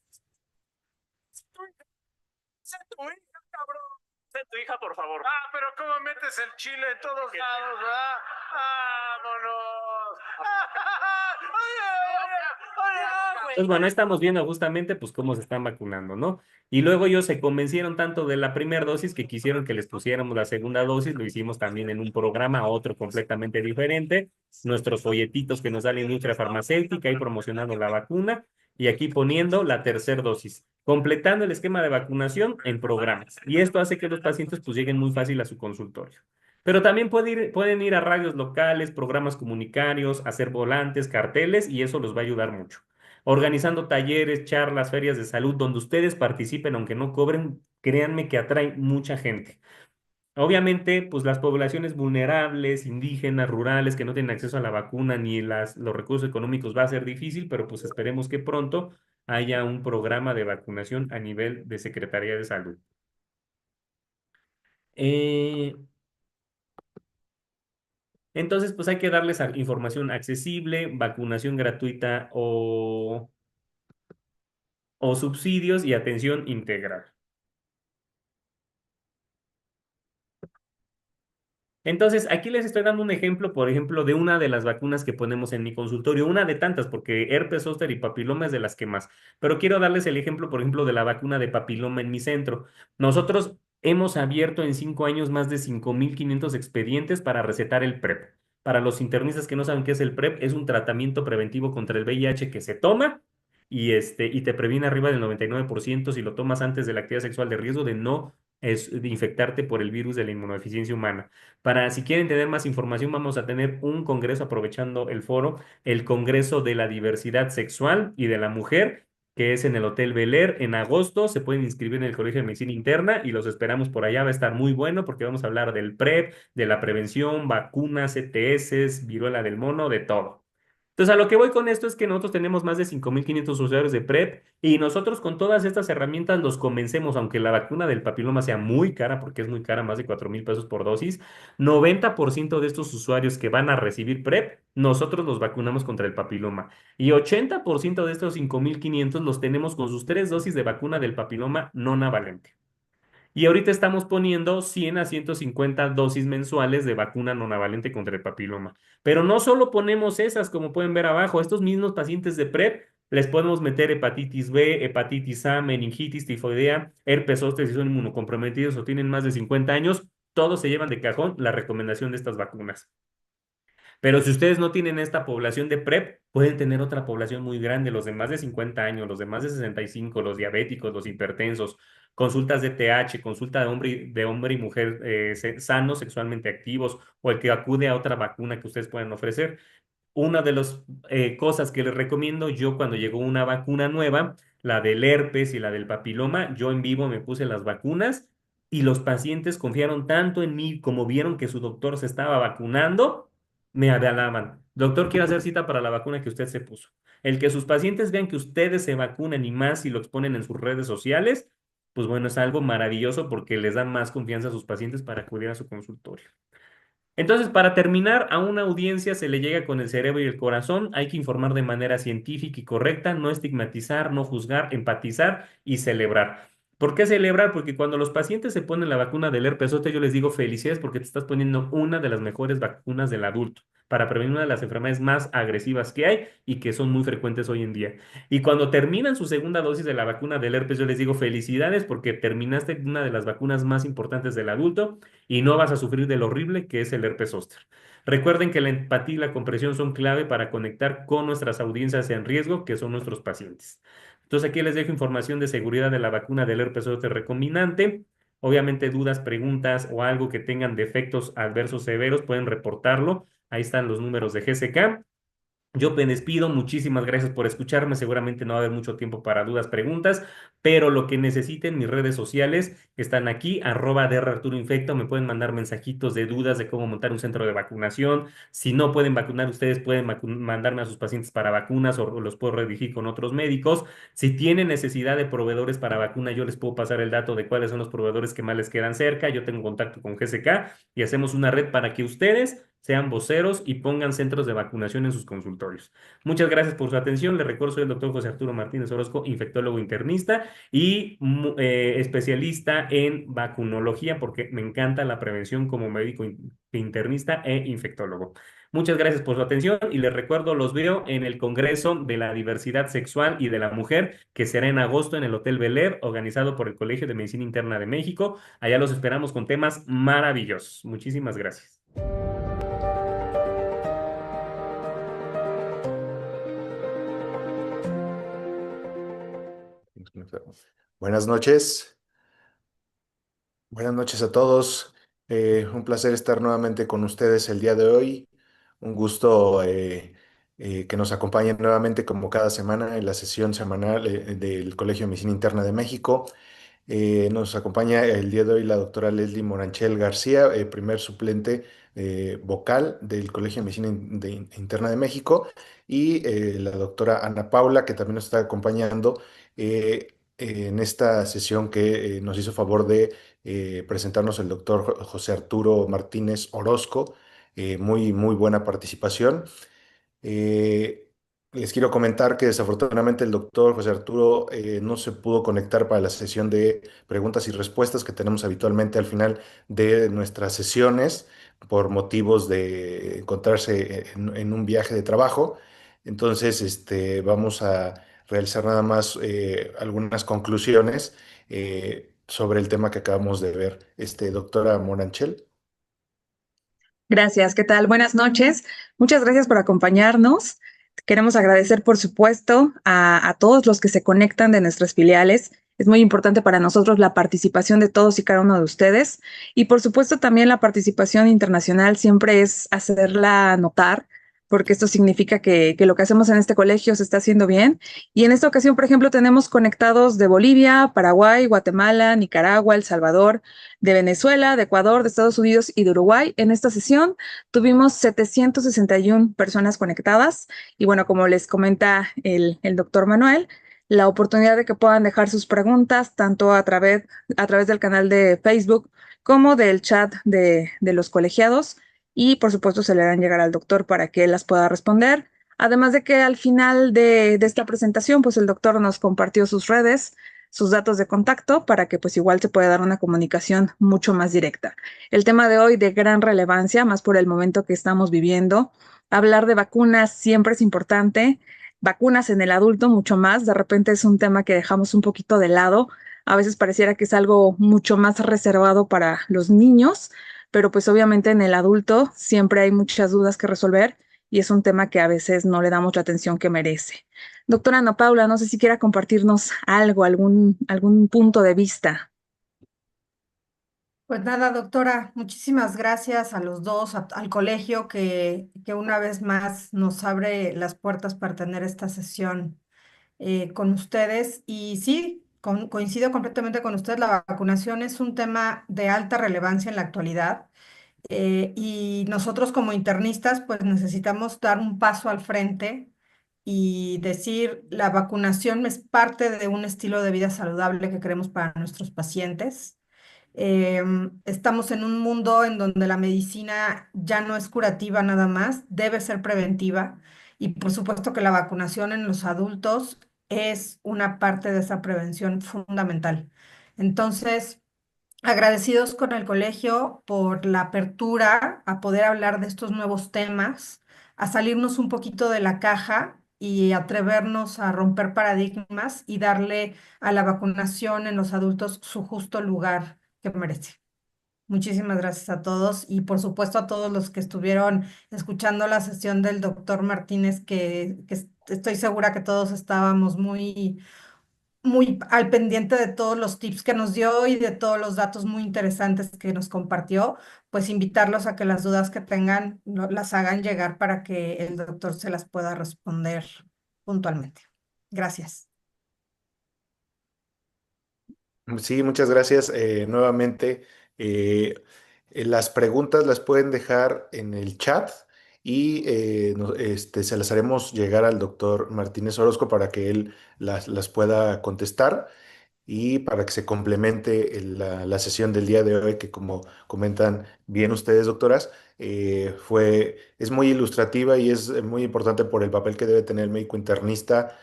Sé tu hija, cabrón. Sé tu hija, por favor. Ah, pero ¿cómo metes el chile en todos lados, verdad? ¡Vámonos! Entonces, bueno, estamos viendo justamente pues cómo se están vacunando, ¿no? Y luego ellos se convencieron tanto de la primera dosis que quisieron que les pusiéramos la segunda dosis, lo hicimos también en un programa, otro completamente diferente, nuestros folletitos que nos da la industria farmacéutica y promocionando la vacuna, y aquí poniendo la tercera dosis, completando el esquema de vacunación en programas. Y esto hace que los pacientes pues lleguen muy fácil a su consultorio. Pero también pueden ir a radios locales, programas comunitarios, hacer volantes, carteles y eso los va a ayudar mucho. Organizando talleres, charlas, ferias de salud, donde ustedes participen, aunque no cobren, créanme que atraen mucha gente. Obviamente, pues las poblaciones vulnerables, indígenas, rurales, que no tienen acceso a la vacuna ni los recursos económicos va a ser difícil, pero pues esperemos que pronto haya un programa de vacunación a nivel de Secretaría de Salud. Eh, entonces, pues hay que darles información accesible, vacunación gratuita o subsidios y atención integral. Entonces, aquí les estoy dando un ejemplo, por ejemplo, de una de las vacunas que ponemos en mi consultorio, una de tantas, porque herpes zóster y papiloma es de las que más. Pero quiero darles el ejemplo, por ejemplo, de la vacuna de papiloma en mi centro. Nosotros hemos abierto en 5 años más de 5.500 expedientes para recetar el PrEP. Para los internistas que no saben qué es el PrEP, es un tratamiento preventivo contra el VIH que se toma y te previene arriba del 99% si lo tomas antes de la actividad sexual de riesgo de no de infectarte por el virus de la inmunodeficiencia humana. Para si quieren tener más información, vamos a tener un congreso aprovechando el foro, el Congreso de la Diversidad Sexual y de la Mujer, que es en el Hotel Bel Air en agosto. Se pueden inscribir en el Colegio de Medicina Interna y los esperamos por allá. Va a estar muy bueno porque vamos a hablar del PrEP, de la prevención, vacunas, ETS, viruela del mono, de todo. Entonces, a lo que voy con esto es que nosotros tenemos más de 5.500 usuarios de PrEP y nosotros con todas estas herramientas los convencemos, aunque la vacuna del papiloma sea muy cara, porque es muy cara, más de 4.000 pesos por dosis, 90% de estos usuarios que van a recibir PrEP, nosotros los vacunamos contra el papiloma. Y 80% de estos 5.500 los tenemos con sus 3 dosis de vacuna del papiloma no navalente. Y ahorita estamos poniendo 100 a 150 dosis mensuales de vacuna nonavalente contra el papiloma. Pero no solo ponemos esas, como pueden ver abajo, estos mismos pacientes de PrEP les podemos meter hepatitis B, hepatitis A, meningitis, tifoidea, herpes zóster si son inmunocomprometidos o tienen más de 50 años, todos se llevan de cajón la recomendación de estas vacunas. Pero si ustedes no tienen esta población de PrEP, pueden tener otra población muy grande, los de más de 50 años, los de más de 65, los diabéticos, los hipertensos, consultas de TH, consulta de hombre y mujer sanos, sexualmente activos, o el que acude a otra vacuna que ustedes pueden ofrecer. Una de las cosas que les recomiendo, yo cuando llegó una vacuna nueva, la del herpes y la del papiloma, yo en vivo me puse las vacunas y los pacientes confiaron tanto en mí como vieron que su doctor se estaba vacunando, me alaban. Doctor, quiero hacer cita para la vacuna que usted se puso. El que sus pacientes vean que ustedes se vacunan y más y lo exponen en sus redes sociales, pues bueno, es algo maravilloso porque les dan más confianza a sus pacientes para acudir a su consultorio. Entonces, para terminar, a una audiencia se le llega con el cerebro y el corazón. Hay que informar de manera científica y correcta, no estigmatizar, no juzgar, empatizar y celebrar. ¿Por qué celebrar? Porque cuando los pacientes se ponen la vacuna del herpes zóster, yo les digo felicidades porque te estás poniendo una de las mejores vacunas del adulto para prevenir una de las enfermedades más agresivas que hay y que son muy frecuentes hoy en día. Y cuando terminan su segunda dosis de la vacuna del herpes, yo les digo felicidades porque terminaste una de las vacunas más importantes del adulto y no vas a sufrir del horrible que es el herpes zóster. Recuerden que la empatía y la comprensión son clave para conectar con nuestras audiencias en riesgo, que son nuestros pacientes. Entonces aquí les dejo información de seguridad de la vacuna del herpes zóster recombinante. Obviamente dudas, preguntas o algo que tengan defectos adversos severos pueden reportarlo. Ahí están los números de GSK. Yo me despido, muchísimas gracias por escucharme. Seguramente no va a haber mucho tiempo para dudas, preguntas, pero lo que necesiten, mis redes sociales están aquí, @drarturoinfecto. Me pueden mandar mensajitos de dudas de cómo montar un centro de vacunación. Si no pueden vacunar ustedes, pueden mandarme a sus pacientes para vacunas o los puedo redirigir con otros médicos. Si tienen necesidad de proveedores para vacuna, yo les puedo pasar el dato de cuáles son los proveedores que más les quedan cerca. Yo tengo contacto con GSK y hacemos una red para que ustedes sean voceros y pongan centros de vacunación en sus consultorios. Muchas gracias por su atención. Les recuerdo, soy el doctor José Arturo Martínez Orozco, infectólogo internista y especialista en vacunología, porque me encanta la prevención como médico internista e infectólogo. Muchas gracias por su atención y les recuerdo, los veo en el Congreso de la Diversidad Sexual y de la Mujer, que será en agosto en el Hotel Bel Air, organizado por el Colegio de Medicina Interna de México. Allá los esperamos con temas maravillosos. Muchísimas gracias. Buenas noches. Buenas noches a todos. Un placer estar nuevamente con ustedes el día de hoy. Un gusto que nos acompañen nuevamente como cada semana en la sesión semanal del Colegio de Medicina Interna de México. Nos acompaña el día de hoy la doctora Leslie Moranchel García, primer suplente vocal del Colegio de Medicina Interna de México, y la doctora Ana Paula, que también nos está acompañando en esta sesión que nos hizo favor de presentarnos el doctor José Arturo Martínez Orozco. Muy buena participación. Eh, Les quiero comentar que desafortunadamente el doctor José Arturo no se pudo conectar para la sesión de preguntas y respuestas que tenemos habitualmente al final de nuestras sesiones por motivos de encontrarse en un viaje de trabajo. Entonces, vamos a realizar nada más algunas conclusiones sobre el tema que acabamos de ver. Doctora Moranchel. Gracias, ¿qué tal? Buenas noches. Muchas gracias por acompañarnos. Queremos agradecer, por supuesto, a todos los que se conectan de nuestras filiales. Es muy importante para nosotros la participación de todos y cada uno de ustedes. Y por supuesto también la participación internacional siempre es hacerla notar, porque esto significa que lo que hacemos en este colegio se está haciendo bien. Y en esta ocasión, por ejemplo, tenemos conectados de Bolivia, Paraguay, Guatemala, Nicaragua, El Salvador, de Venezuela, de Ecuador, de Estados Unidos y de Uruguay. En esta sesión tuvimos 761 personas conectadas y bueno, como les comenta el doctor Manuel, la oportunidad de que puedan dejar sus preguntas tanto a través del canal de Facebook como del chat de los colegiados y por supuesto se le harán llegar al doctor para que él las pueda responder. Además de que al final de esta presentación, pues el doctor nos compartió sus redes, sus datos de contacto para que pues igual se pueda dar una comunicación mucho más directa. El tema de hoy de gran relevancia, más por el momento que estamos viviendo. Hablar de vacunas siempre es importante. Vacunas en el adulto mucho más. De repente es un tema que dejamos un poquito de lado. A veces pareciera que es algo mucho más reservado para los niños, pero pues obviamente en el adulto siempre hay muchas dudas que resolver y es un tema que a veces no le damos la atención que merece. Doctora Ana Paula, no sé si quiera compartirnos algo, algún punto de vista. Pues nada, doctora, muchísimas gracias a los dos, al colegio que una vez más nos abre las puertas para tener esta sesión con ustedes. Y sí, coincido completamente con usted, la vacunación es un tema de alta relevancia en la actualidad. Y nosotros como internistas, pues necesitamos dar un paso al frente y decir, la vacunación es parte de un estilo de vida saludable que queremos para nuestros pacientes. Estamos en un mundo en donde la medicina ya no es curativa nada más, debe ser preventiva y por supuesto que la vacunación en los adultos es una parte de esa prevención fundamental. Entonces, agradecidos con el colegio por la apertura a poder hablar de estos nuevos temas, a salirnos un poquito de la caja y atrevernos a romper paradigmas y darle a la vacunación en los adultos su justo lugar que merece. Muchísimas gracias a todos y por supuesto a todos los que estuvieron escuchando la sesión del doctor Martínez, que estoy segura que todos estábamos muy al pendiente de todos los tips que nos dio y de todos los datos muy interesantes que nos compartió, pues invitarlos a que las dudas que tengan las hagan llegar para que el doctor se las pueda responder puntualmente. Gracias. Sí, muchas gracias. Nuevamente, eh, las preguntas las pueden dejar en el chat y se las haremos llegar al doctor Martínez Orozco para que él las pueda contestar y para que se complemente la sesión del día de hoy, que como comentan bien ustedes, doctoras, es muy ilustrativa y es muy importante por el papel que debe tener el médico internista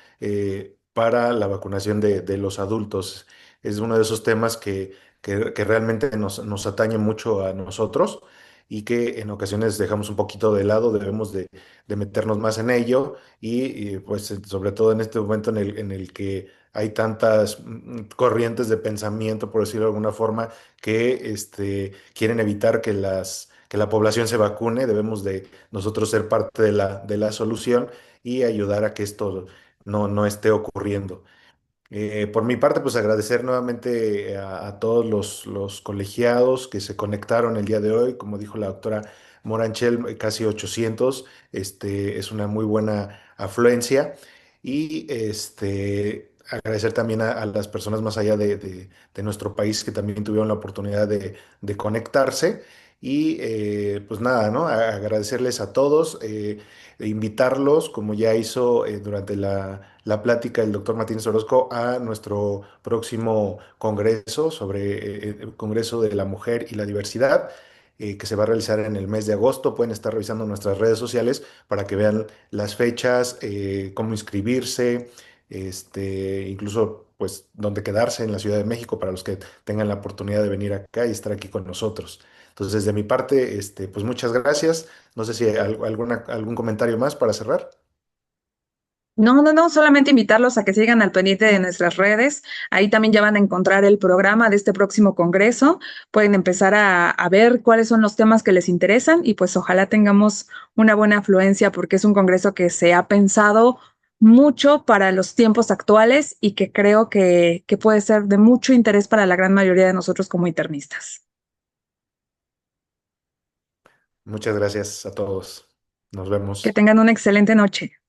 para la vacunación de los adultos. Es uno de esos temas que realmente nos atañe mucho a nosotros y que en ocasiones dejamos un poquito de lado, debemos de meternos más en ello y, pues sobre todo en este momento en el que hay tantas corrientes de pensamiento, por decirlo de alguna forma, que quieren evitar que la población se vacune. Debemos de nosotros ser parte de la solución y ayudar a que esto no esté ocurriendo. Por mi parte, pues agradecer nuevamente a todos los colegiados que se conectaron el día de hoy. Como dijo la doctora Moranchel, casi 800. Es una muy buena afluencia. Y agradecer también a las personas más allá de nuestro país que también tuvieron la oportunidad de conectarse. Y pues nada, ¿no? Agradecerles a todos. E invitarlos, como ya hizo durante la plática el doctor Martínez Orozco, a nuestro próximo congreso sobre el Congreso de la Mujer y la Diversidad, que se va a realizar en el mes de agosto. Pueden estar revisando nuestras redes sociales para que vean las fechas, cómo inscribirse, incluso pues dónde quedarse en la Ciudad de México para los que tengan la oportunidad de venir acá y estar aquí con nosotros. Entonces, de mi parte, pues muchas gracias. No sé si hay algún comentario más para cerrar. No, no, no, solamente invitarlos a que sigan al pendiente de nuestras redes. Ahí también ya van a encontrar el programa de este próximo congreso. Pueden empezar a ver cuáles son los temas que les interesan y pues ojalá tengamos una buena afluencia porque es un congreso que se ha pensado mucho para los tiempos actuales y que creo que puede ser de mucho interés para la gran mayoría de nosotros como internistas. Muchas gracias a todos. Nos Que vemos. tengan una excelente noche.